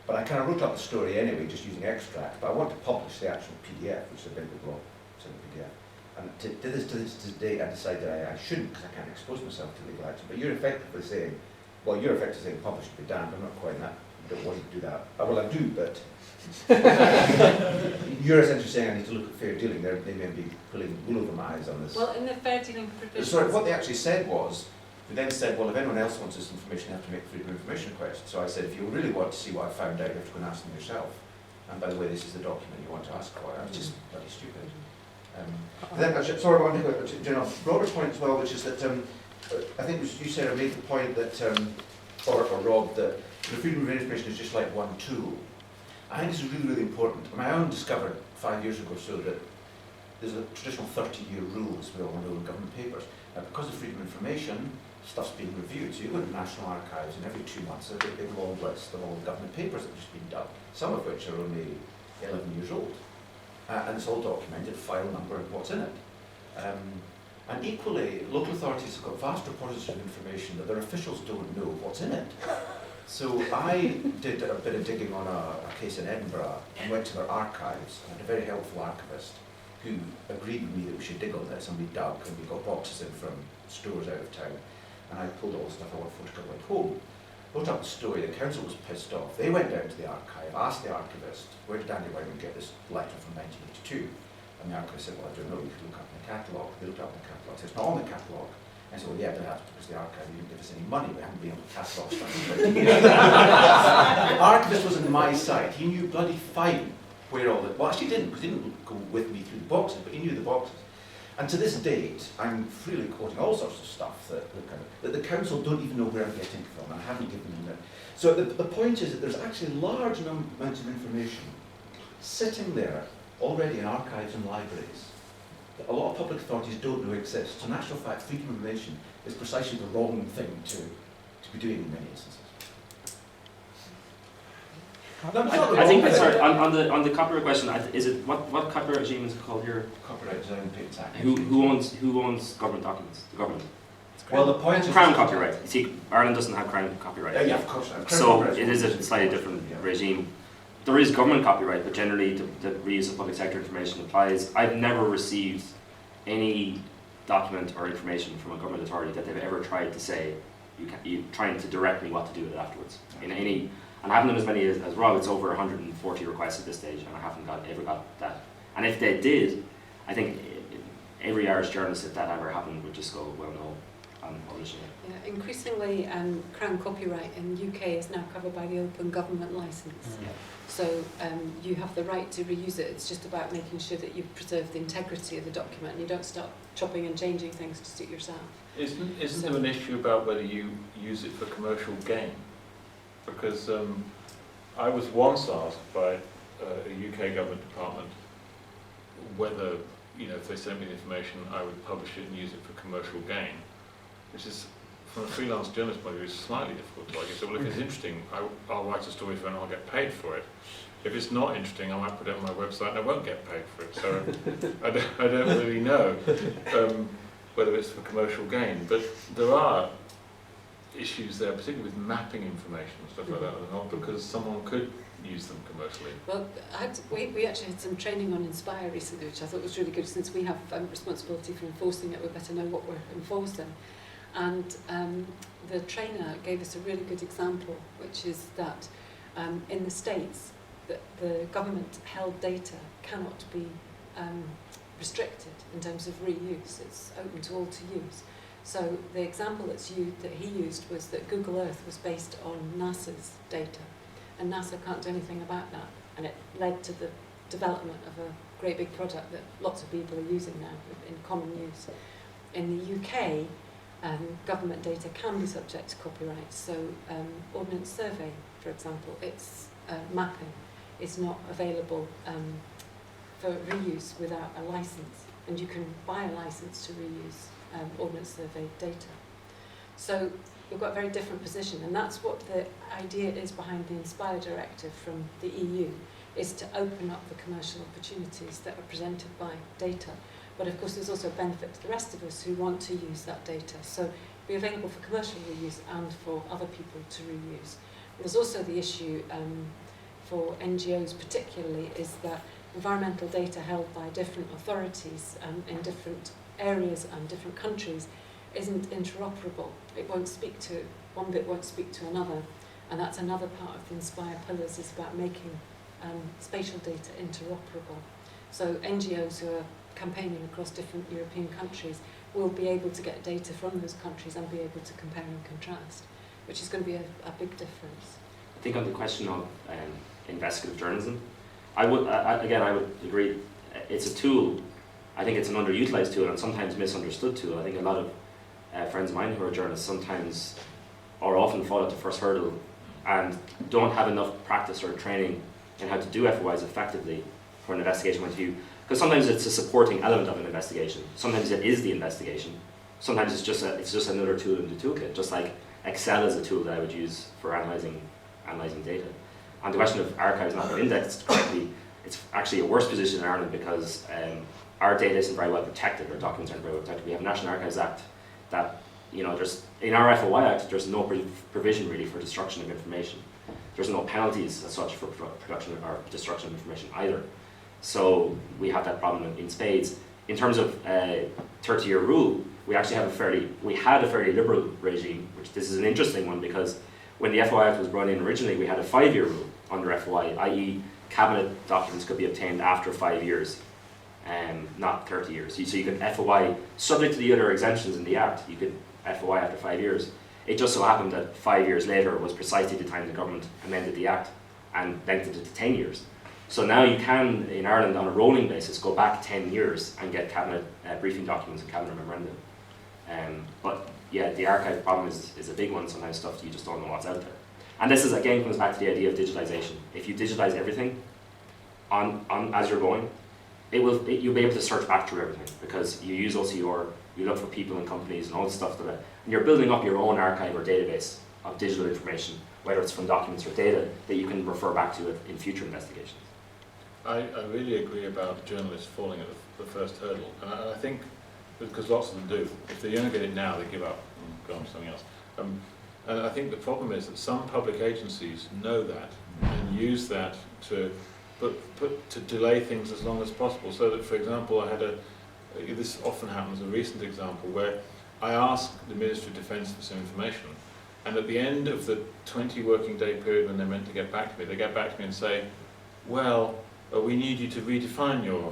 But I kind of wrote up the story anyway, just using extract, but I want to publish the actual PDF, which is a very good law, it's in a PDF. And to this day, I decided I shouldn't, because I can't expose myself to legal action. But you're effectively saying, well, you're effectively saying publish to be damned. I'm not quite that. I don't want to do that. Well, I do, but you're essentially saying I need to look at fair dealing. They may be pulling wool over my eyes on this. Well, in the fair dealing provisions... Sorry, what they actually said was, they then said, well, if anyone else wants this information, you have to make a freedom of information request. So I said, if you really want to see what I found out, you have to go and ask them yourself. And by the way, this is the document you want to ask for. I was just bloody stupid. Then, sorry, I want to go to Robert's point as well, which is that I think you, Sarah, made the point that, or Rob, that the freedom of information is just like one tool. I think this is really, really important. I mean, I only discovered 5 years ago so that there's a traditional 30-year rule, as we all know, in government papers. Now, because of freedom of information, stuff's being reviewed. So you go to National Archives, and every 2 months there's a big long list of all the government papers that have just been done, some of which are only 11 years old. And it's all documented, file number, and what's in it. And equally, local authorities have got vast repositories of information that their officials don't know what's in it. So I did a bit of digging on a case in Edinburgh and went to their archives, and had a very helpful archivist who agreed with me that we should dig on this, and we dug, and we got boxes in from stores out of town, and I pulled all the stuff I wanted photographed, went home. Wrote up the story, the council was pissed off. They went down to the archive, asked the archivist, where did Andy Wyman get this letter from 1982? And the archivist said, well, I don't know, you could look up in the catalogue. They looked up in the catalogue, so it's not on the catalogue. And I said, well, yeah, but that's because the archive didn't give us any money, we haven't been able to catalogue stuff for 20 years. The archivist was on my side, he knew bloody fine where all the, well, actually didn't, because he didn't go with me through the boxes, but he knew the boxes. And to this date, I'm freely quoting all sorts of stuff that the council don't even know where I'm getting from, and I haven't given them that. So the point is that there's actually large amounts of information sitting there already in archives and libraries that a lot of public authorities don't know exist. So in actual fact, freedom of information is precisely the wrong thing to be doing in many instances. I think, sorry, on the copyright question, is it what copyright regime is it called here? Copyright Design Patents Act. Who owns government documents? The government. Well, the point is Crown copyright. You see, Ireland doesn't have Crown copyright. Yeah, of course. So it is a slightly different regime. There is government copyright, but generally the reuse of public sector information applies. I've never received any document or information from a government authority that they've ever tried to say you trying to direct me what to do with it afterwards. In any. And I haven't done as many as Rob. It's over 140 requests at this stage, and I haven't ever got that. And if they did, I think every Irish journalist, if that ever happened, would just go, well, no, I'm publishing it. Yeah, increasingly, Crown copyright in the UK is now covered by the Open Government Licence. Yeah. So you have the right to reuse it. It's just about making sure that you preserve the integrity of the document and you don't start chopping and changing things to suit yourself. Isn't there an issue about whether you use it for commercial gain? because I was once asked by a UK government department whether, if they sent me the information, I would publish it and use it for commercial gain, which is, from a freelance journalist point of view, is slightly difficult to argue. So, well, if it's interesting, I'll write a story for it and I'll get paid for it. If it's not interesting, I might put it on my website and I won't get paid for it. So I don't really know whether it's for commercial gain. But there are issues there, particularly with mapping information and stuff like that, not because someone could use them commercially. Well, we actually had some training on Inspire recently, which I thought was really good. Since we have responsibility for enforcing it, we better know what we're enforcing. And the trainer gave us a really good example, which is that in the States, the government-held data cannot be restricted in terms of reuse. It's open to all to use. So the example that he used was that Google Earth was based on NASA's data, and NASA can't do anything about that. And it led to the development of a great big product that lots of people are using now in common use. In the UK, government data can be subject to copyright. So Ordnance Survey, for example, its mapping is not available for reuse without a license, and you can buy a license to reuse Ordnance Survey data. So we've got a very different position, and that's what the idea is behind the Inspire directive from the EU, is to open up the commercial opportunities that are presented by data. But of course there's also a benefit to the rest of us who want to use that data. So be available for commercial reuse and for other people to reuse. There's also the issue for NGOs particularly, is that environmental data held by different authorities in different areas and different countries isn't interoperable. It won't speak to, one bit won't speak to another, and that's another part of the Inspire pillars, is about making spatial data interoperable. So NGOs who are campaigning across different European countries will be able to get data from those countries and be able to compare and contrast, which is going to be a big difference. I think on the question of investigative journalism, I would agree, it's a tool. I think it's an underutilized tool and sometimes misunderstood tool. I think a lot of friends of mine who are journalists sometimes or often fall at the first hurdle and don't have enough practice or training in how to do FOIs effectively from an investigation point of view. Because sometimes it's a supporting element of an investigation. Sometimes it is the investigation. Sometimes it's just another tool in the toolkit, just like Excel is a tool that I would use for analysing data. And the question of archives not being indexed correctly, it's actually a worse position in Ireland because our data isn't very well protected, our documents aren't very well protected. We have a National Archives Act that, there's, in our FOI Act, there's no provision really for destruction of information. There's no penalties as such for production or destruction of information either. So we have that problem in spades. In terms of 30-year rule, we actually have had a fairly liberal regime, which this is an interesting one because when the FOI Act was brought in originally, we had a 5-year rule under FOI, i.e. cabinet documents could be obtained after 5 years, not 30 years. So you could FOI, subject to the other exemptions in the Act, you could FOI after 5 years. It just so happened that 5 years later was precisely the time the government amended the Act and lengthened it to 10 years. So now you can, in Ireland, on a rolling basis, go back 10 years and get cabinet briefing documents and cabinet memorandum. But yeah, the archive problem is a big one, sometimes stuff that you just don't know what's out there. And this is, again, comes back to the idea of digitalization. If you digitize everything as you're going, you'll be able to search back through everything because you use OCR, you look for people and companies and all the stuff and you're building up your own archive or database of digital information, whether it's from documents or data, that you can refer back to it in future investigations. I really agree about journalists falling at the first hurdle, and I think, because lots of them do, if they only get it now, they give up and go on to something else. And I think the problem is that some public agencies know that and use that to delay things as long as possible. So that, for example, this often happens, a recent example, where I asked the Ministry of Defence for some information, and at the end of the 20 working day period when they're meant to get back to me, they get back to me and say, well, we need you to redefine your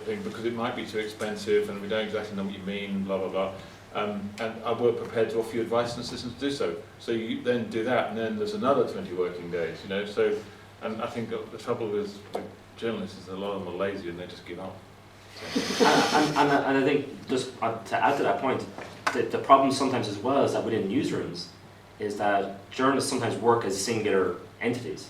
thing because it might be too expensive and we don't exactly know what you mean, blah, blah, blah. And we're prepared to offer you advice and assistance to do so. So you then do that, and then there's another 20 working days, So, and I think the trouble with journalists is a lot of them are lazy and they just give up. And I think, just to add to that point, the problem sometimes as well is that within newsrooms, is that journalists sometimes work as singular entities,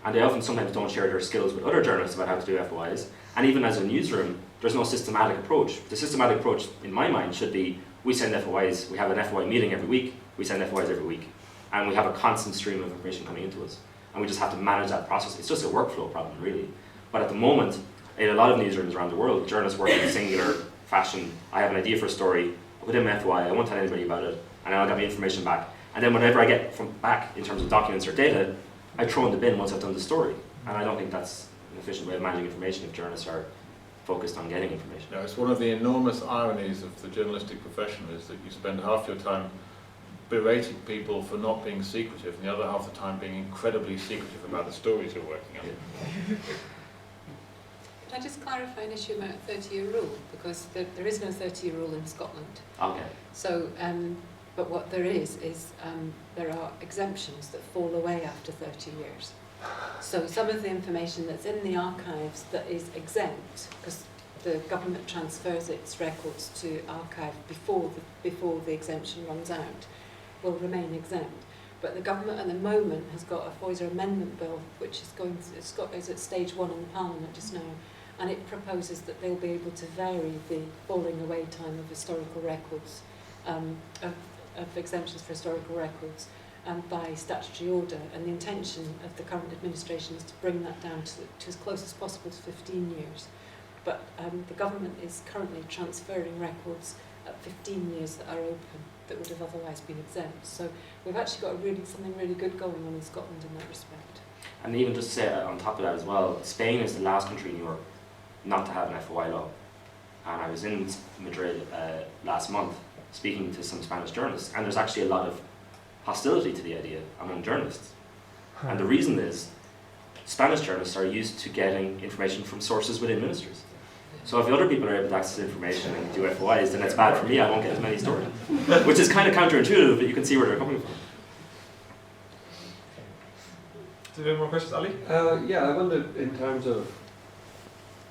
and they often sometimes don't share their skills with other journalists about how to do FOIs. And even as a newsroom, there's no systematic approach. The systematic approach, in my mind, should be we send FOIs, we have an FOI meeting every week, we send FOIs every week, and we have a constant stream of information coming into us. And we just have to manage that process. It's just a workflow problem, really. But at the moment, in a lot of newsrooms around the world, journalists work in a singular fashion. I have an idea for a story, I put in my FOI, I won't tell anybody about it, and then I'll get my information back. And then whatever I get from back in terms of documents or data, I throw in the bin once I've done the story. And I don't think that's an efficient way of managing information if journalists are focused on getting information. No, it's one of the enormous ironies of the journalistic profession is that you spend half your time berating people for not being secretive and the other half the time being incredibly secretive about the stories you're working on. Yeah. Can I just clarify an issue about 30-year rule? Because there is no 30-year rule in Scotland. Okay. So, but what there is there are exemptions that fall away after 30 years. So some of the information that's in the archives that is exempt, because the government transfers its records to archive before the exemption runs out, will remain exempt. But the government at the moment has got a FOISA amendment bill, which is at stage 1 in Parliament just now, and it proposes that they'll be able to vary the falling away time of historical records, of exemptions for historical records, by statutory order. And the intention of the current administration is to bring that down to as close as possible to 15 years. But the government is currently transferring records at 15 years that are open, that would have otherwise been exempt. So we've actually got something really good going on in Scotland in that respect. And even just to say on top of that as well, Spain is the last country in Europe not to have an FOI law. And I was in Madrid last month speaking to some Spanish journalists, and there's actually a lot of hostility to the idea among journalists. And the reason is Spanish journalists are used to getting information from sources within ministries. So if the other people are able to access information and do FOIs, then it's bad for me, I won't get as many stories. Which is kind of counterintuitive, but you can see where they're coming from. Do you have more questions, Ali? Yeah, I wondered in terms of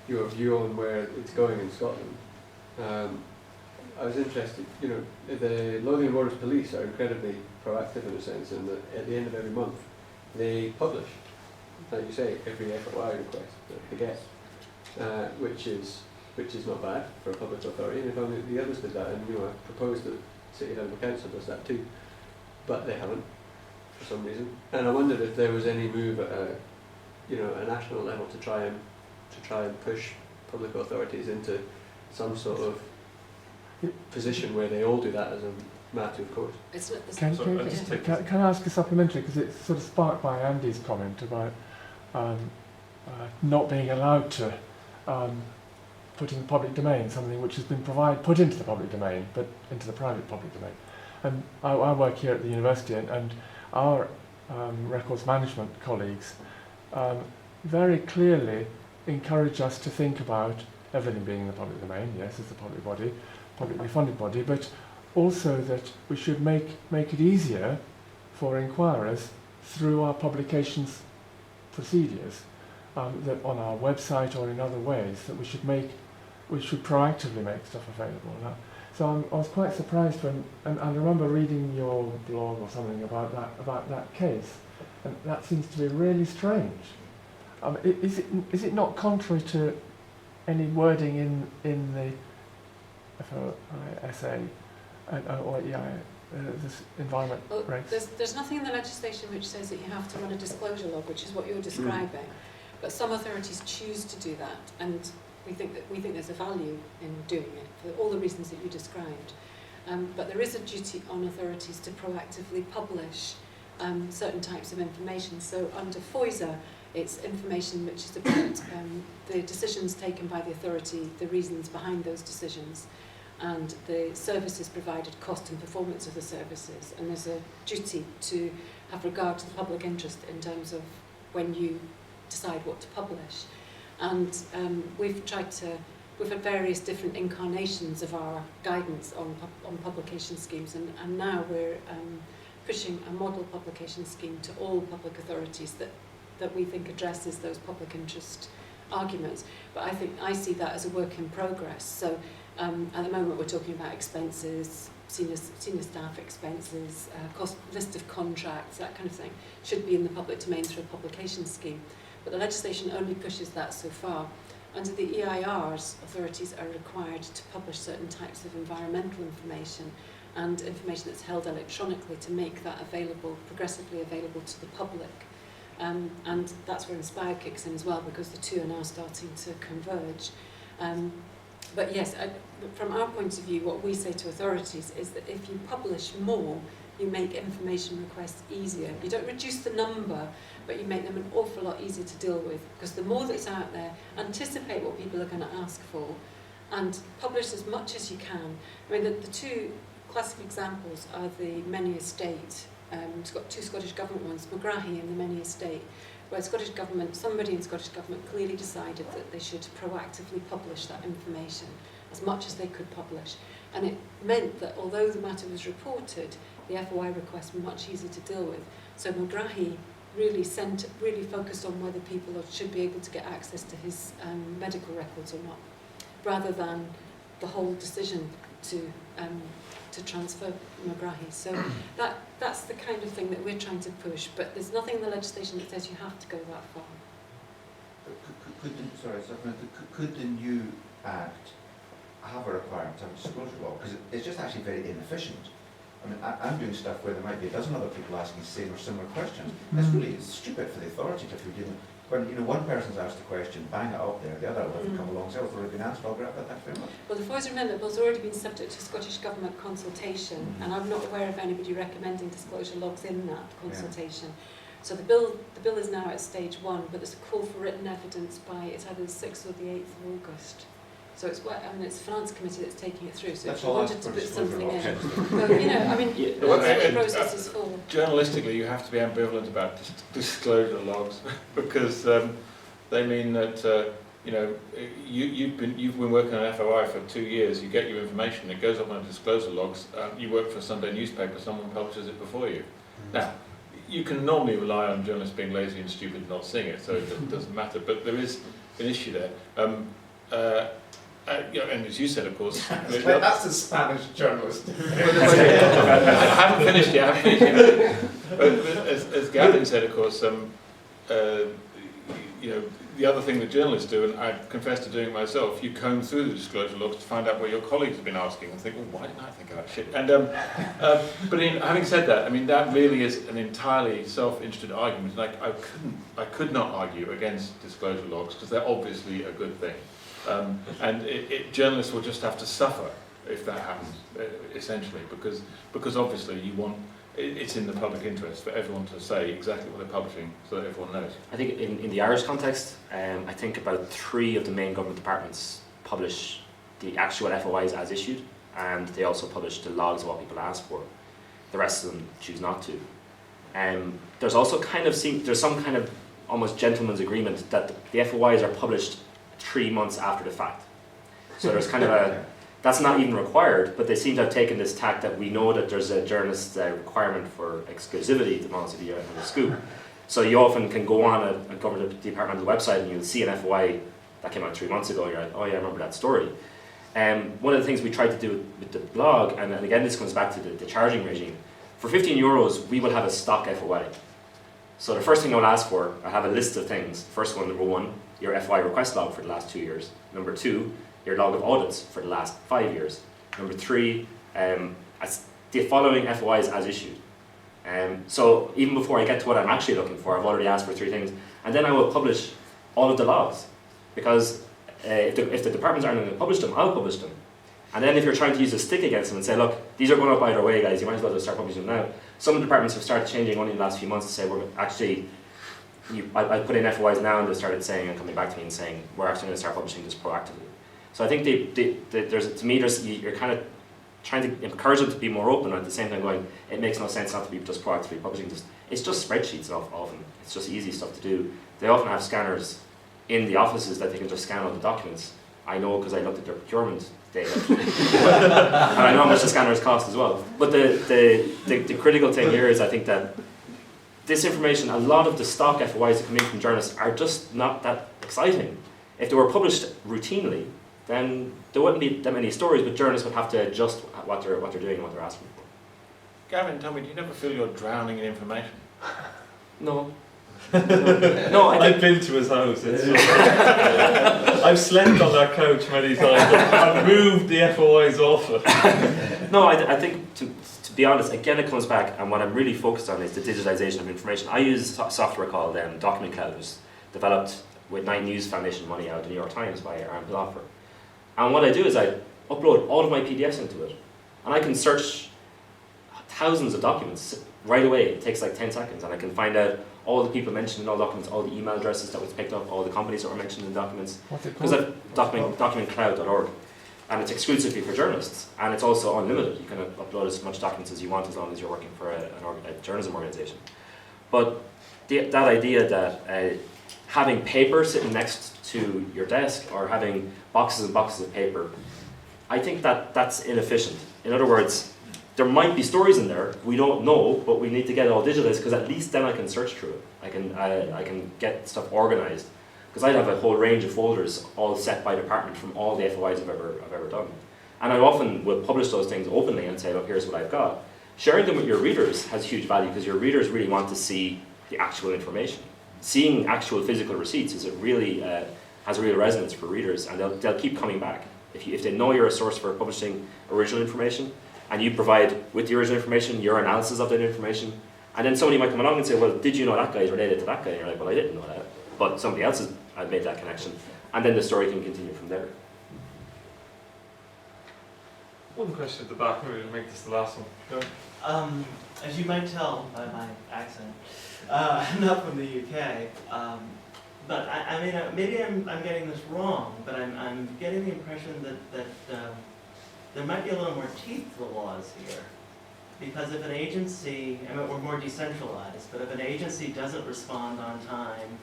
your view on where it's going in Scotland. I was interested, the Lothian Borders Police are incredibly proactive in a sense, and at the end of every month they publish, like you say, every FOI request that they get, which is not bad for a public authority. And if only the others did that, and I proposed that City Hall Council does that too, but they haven't for some reason. And I wondered if there was any move at a national level to try and push public authorities into some sort of position where they all do that as a matter of course. Can I ask a supplementary, because it's sort of sparked by Andy's comment about not being allowed to put in the public domain something which has been put into the public domain, but into the private public domain. And I work here at the university, and our records management colleagues very clearly encourage us to think about everything being in the public domain, yes, as a public body, publicly funded body, but also that we should make it easier for inquirers through our publications procedures, that on our website or in other ways, that we should proactively make stuff available. So I was quite surprised when, and I remember reading your blog or something about that case, and that seems to be really strange. Is it not contrary to any wording in the FOISA or this environment regs? There's nothing in the legislation which says that you have to run a disclosure log, which is what you're describing. But some authorities choose to do that, and we think there's a value in doing it for all the reasons that you described. But there is a duty on authorities to proactively publish certain types of information. So under FOISA, it's information which is about the decisions taken by the authority, the reasons behind those decisions, and the services provided, cost and performance of the services. And there's a duty to have regard to the public interest in terms of when you decide what to publish. And we've had various different incarnations of our guidance on publication schemes, and now we're pushing a model publication scheme to all public authorities that we think addresses those public interest arguments. But I see that as a work in progress. So at the moment we're talking about expenses, senior staff expenses, list of contracts, that kind of thing, should be in the public domain through a publication scheme. But the legislation only pushes that so far. Under the EIRs, authorities are required to publish certain types of environmental information and information that's held electronically to make that available, progressively available to the public. And that's where Inspire kicks in as well, because the two are now starting to converge. But yes, from our point of view, what we say to authorities is that if you publish more, you make information requests easier. You don't reduce the number, but you make them an awful lot easier to deal with, because the more that's out there, anticipate what people are going to ask for, and publish as much as you can. I mean, the two classic examples are the Many Estate. It's got two Scottish Government ones, Magrahi and the Many Estate, where somebody in Scottish Government clearly decided that they should proactively publish that information as much as they could publish. And it meant that although the matter was reported, the FOI requests were much easier to deal with. So Magrahi really focused on whether people should be able to get access to his medical records or not, rather than the whole decision to transfer Magrahi. So that's the kind of thing that we're trying to push, but there's nothing in the legislation that says you have to go that far. Could the new Act have a requirement to have a disclosure law? Because it's just actually very inefficient. I mean, I'm doing stuff where there might be a dozen other people asking the same or similar questions. It's really stupid for the authority to be doing. When one person's asked a question, bang it up there, the other will come along and say, oh, it's already been asked, I'll grab that, thanks very much. Well, the FOI's Amendment Bill's already been subject to Scottish Government consultation, and I'm not aware of anybody recommending disclosure logs in that consultation. Yeah. So the bill is now at stage 1, but there's a call for written evidence by, it's either the 6th or the 8th of August. So it's the Finance Committee that's taking it through. So that's if you wanted to put something in, that's what the process is for. Journalistically, you have to be ambivalent about disclosure logs because they mean that you've been working on FOI for 2 years. You get your information, it goes up on disclosure logs. You work for a Sunday newspaper, someone publishes it before you. Now, you can normally rely on journalists being lazy and stupid and not seeing it, so it doesn't matter. But there is an issue there. And as you said, of course, that's the Spanish journalist. I haven't finished yet. But as Gavin said, of course, the other thing that journalists do, and I confess to doing it myself, you comb through the disclosure logs to find out what your colleagues have been asking and think, well, why didn't I think of that shit? And but having said that, I mean that really is an entirely self-interested argument. Like I could not argue against disclosure logs because they're obviously a good thing. And journalists will just have to suffer if that happens, essentially, because obviously it's in the public interest for everyone to say exactly what they're publishing so that everyone knows. I think in the Irish context, I think about 3 of the main government departments publish the actual FOIs as issued, and they also publish the logs of what people ask for. The rest of them choose not to. There's also there's some kind of almost gentleman's agreement that the FOIs are published 3 months after the fact. So there's kind of that's not even required, but they seem to have taken this tack that we know that there's a journalist requirement for exclusivity to monitor the scoop. So you often can go on a government departmental website and you'll see an FOI that came out 3 months ago, and you're like, oh yeah, I remember that story. One of the things we tried to do with the blog, and again this comes back to the charging regime, for €15 we will have a stock FOI. So the first thing I'll ask for, I have a list of things. First one, number 1, your FOI request log for the last 2 years. Number 2, your log of audits for the last 5 years. Number 3, the following FOIs as issued. So even before I get to what I'm actually looking for, I've already asked for 3 things. And then I will publish all of the logs. Because if the departments aren't going to publish them, I'll publish them. And then if you're trying to use a stick against them and say, look, these are going up either way, guys, you might as well just start publishing them now. Some departments have started changing only in the last few months to say, we're actually, I put in FOIs now, and they started saying and coming back to me and saying, we're actually going to start publishing this proactively. So I think you're kind of trying to encourage them to be more open, and at the same time going, it makes no sense not to be just proactively publishing this. It's just spreadsheets often. It's just easy stuff to do. They often have scanners in the offices that they can just scan all the documents. I know because I looked at their procurement data. And I know how much the scanners cost as well. But the critical thing here is I think that this information, a lot of the stock FOIs that come in from journalists are just not that exciting. If they were published routinely, then there wouldn't be that many stories, but journalists would have to adjust what they're doing and what they're asking for. Gavin, tell me, do you never feel you're drowning in information? No. No, I've been to his house. I've slept on that couch many times. I've moved the FOIs off it. No, I think to be honest, again, it comes back, and what I'm really focused on is the digitization of information. I use software called Document Cloud, which was developed with 9 News Foundation money out of the New York Times by Aaron Bloffer. And what I do is I upload all of my PDFs into it, and I can search thousands of documents right away. It takes like 10 seconds, and I can find out all the people mentioned in all documents, all the email addresses that was picked up, all the companies that were mentioned in documents. What's it Because called? I've documentcloud.org, and it's exclusively for journalists, and it's also unlimited. You can upload as much documents as you want as long as you're working for a journalism organisation. But that idea that having paper sitting next to your desk or having boxes and boxes of paper, I think that's inefficient. In other words, there might be stories in there we don't know, but we need to get it all digitized, because at least then I can search through it. I can get stuff organized, because I'd have a whole range of folders all set by department from all the FOIs I've ever done. And I often will publish those things openly and say, look, here's what I've got. Sharing them with your readers has huge value, because your readers really want to see the actual information. Seeing actual physical receipts has a real resonance for readers, and they'll keep coming back. If they know you're a source for publishing original information, and you provide with the original information your analysis of that information, and then somebody might come along and say, well, did you know that guy is related to that guy? And you're like, well, I didn't know that, but somebody else has made that connection, and then the story can continue from there. One question at the back, maybe we'll make this the last one. Go. As you might tell by my accent, I'm not from the UK, but I mean, maybe I'm getting this wrong, but I'm getting the impression that there might be a little more teeth to the laws here. Because if an agency, I mean, we're more decentralized, but if an agency doesn't respond on time,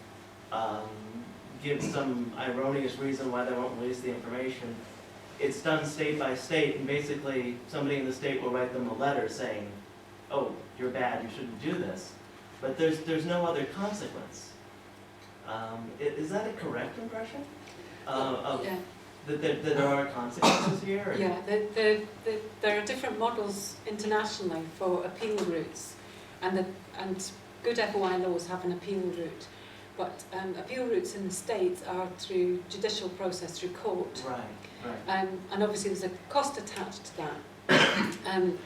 gives some erroneous reason why they won't release the information, it's done state by state, and basically somebody in the state will write them a letter saying, oh, you're bad, you shouldn't do this. But there's no other consequence. Is that a correct impression? Yeah. That there are consequences here? Or? Yeah, there are different models internationally for appeal routes, and good FOI laws have an appeal route, but appeal routes in the States are through judicial process, through court. Right. And obviously there's a cost attached to that.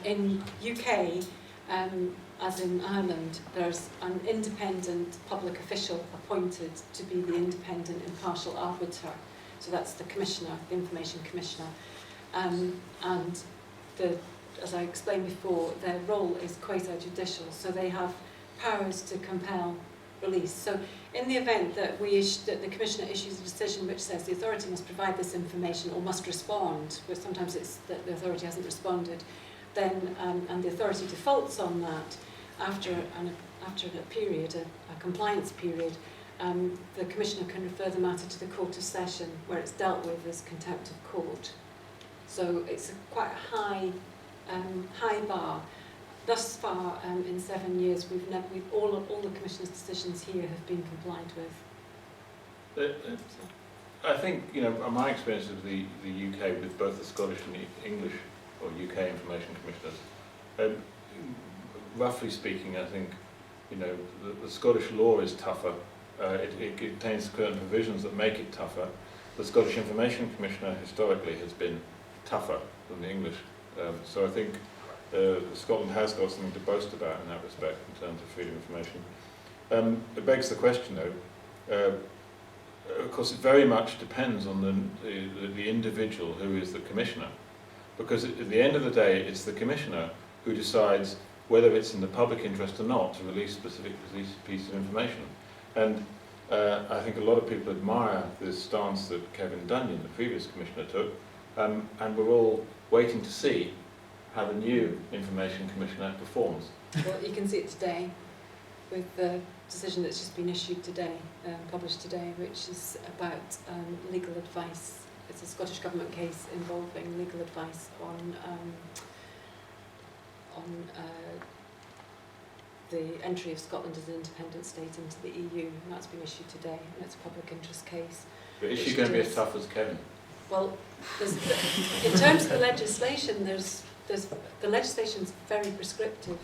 In UK, as in Ireland, there's an independent public official appointed to be the independent impartial arbiter. So that's the commissioner, the information commissioner. And as I explained before, their role is quasi-judicial, so they have powers to compel release. So in the event that that the commissioner issues a decision which says the authority must provide this information or must respond, where sometimes it's that the authority hasn't responded, then and the authority defaults on that after a period, a compliance period, the Commissioner can refer the matter to the Court of Session, where it's dealt with as contempt of court. So it's quite a high bar. Thus far, in 7 years, all the Commissioner's decisions here have been complied with. I think, my experience of the UK with both the Scottish and the English or UK Information Commissioners, roughly speaking, I think, the Scottish law is tougher. It contains certain provisions that make it tougher. The Scottish Information Commissioner historically has been tougher than the English. So I think Scotland has got something to boast about in that respect in terms of freedom of information. It begs the question though, of course it very much depends on the individual who is the Commissioner, because at the end of the day it's the Commissioner who decides whether it's in the public interest or not to release specific pieces of information. And I think a lot of people admire this stance that Kevin Dunyan, the previous Commissioner, took, and we're all waiting to see how the new Information Commissioner performs. Well, you can see it today with the decision that's just been issued today, published today, which is about legal advice. It's a Scottish Government case involving legal advice on the entry of Scotland as an independent state into the EU, and that's been issued today, and it's a public interest case. But is she going to be as tough as Kevin? Well, in terms of the legislation, the legislation's very prescriptive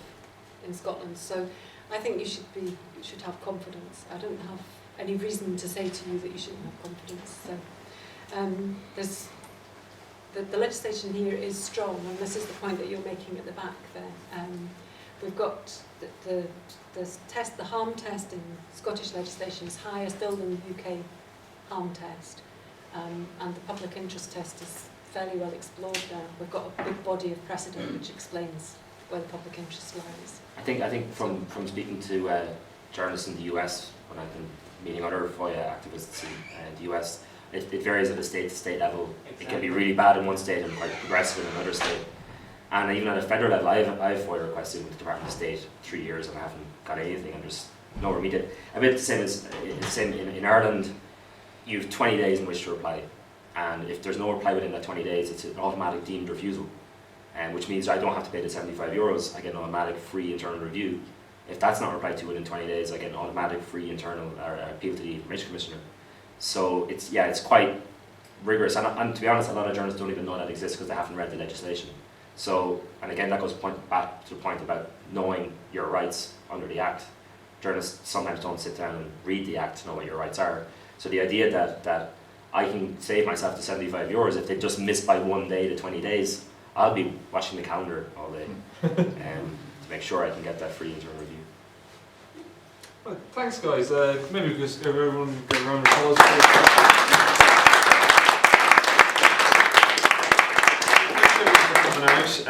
in Scotland, so I think you should have confidence. I don't have any reason to say to you that you shouldn't have confidence. So the legislation here is strong, and this is the point that you're making at the back there. We've got the harm test in Scottish legislation is higher still than the UK harm test, and the public interest test is fairly well explored now. We've got a big body of precedent which explains where the public interest lies. I think from speaking to journalists in the US, when I've been meeting other FOIA activists in the US, it varies at a state-to-state level. Exactly. It can be really bad in one state and quite progressive in another state. And even at a federal level, I've FOIA requested with the Department of State 3 years and I haven't got anything, and there's no remediate. A bit the same as in Ireland, you have 20 days in which to reply. And if there's no reply within that 20 days, it's an automatic deemed refusal. Which means I don't have to pay the €75, I get an automatic free internal review. If that's not replied to within 20 days, I get an automatic free internal appeal to the Information Commissioner. So it's quite rigorous, and to be honest, a lot of journalists don't even know that exists because they haven't read the legislation. So, and again, that goes back to the point about knowing your rights under the Act. Journalists sometimes don't sit down and read the Act to know what your rights are. So the idea that I can save myself the €75 if they just miss by 1 day to 20 days, I'll be watching the calendar all day to make sure I can get that free internal review. Well, thanks, guys. Maybe we could everyone get a round of applause. Thanks for coming out.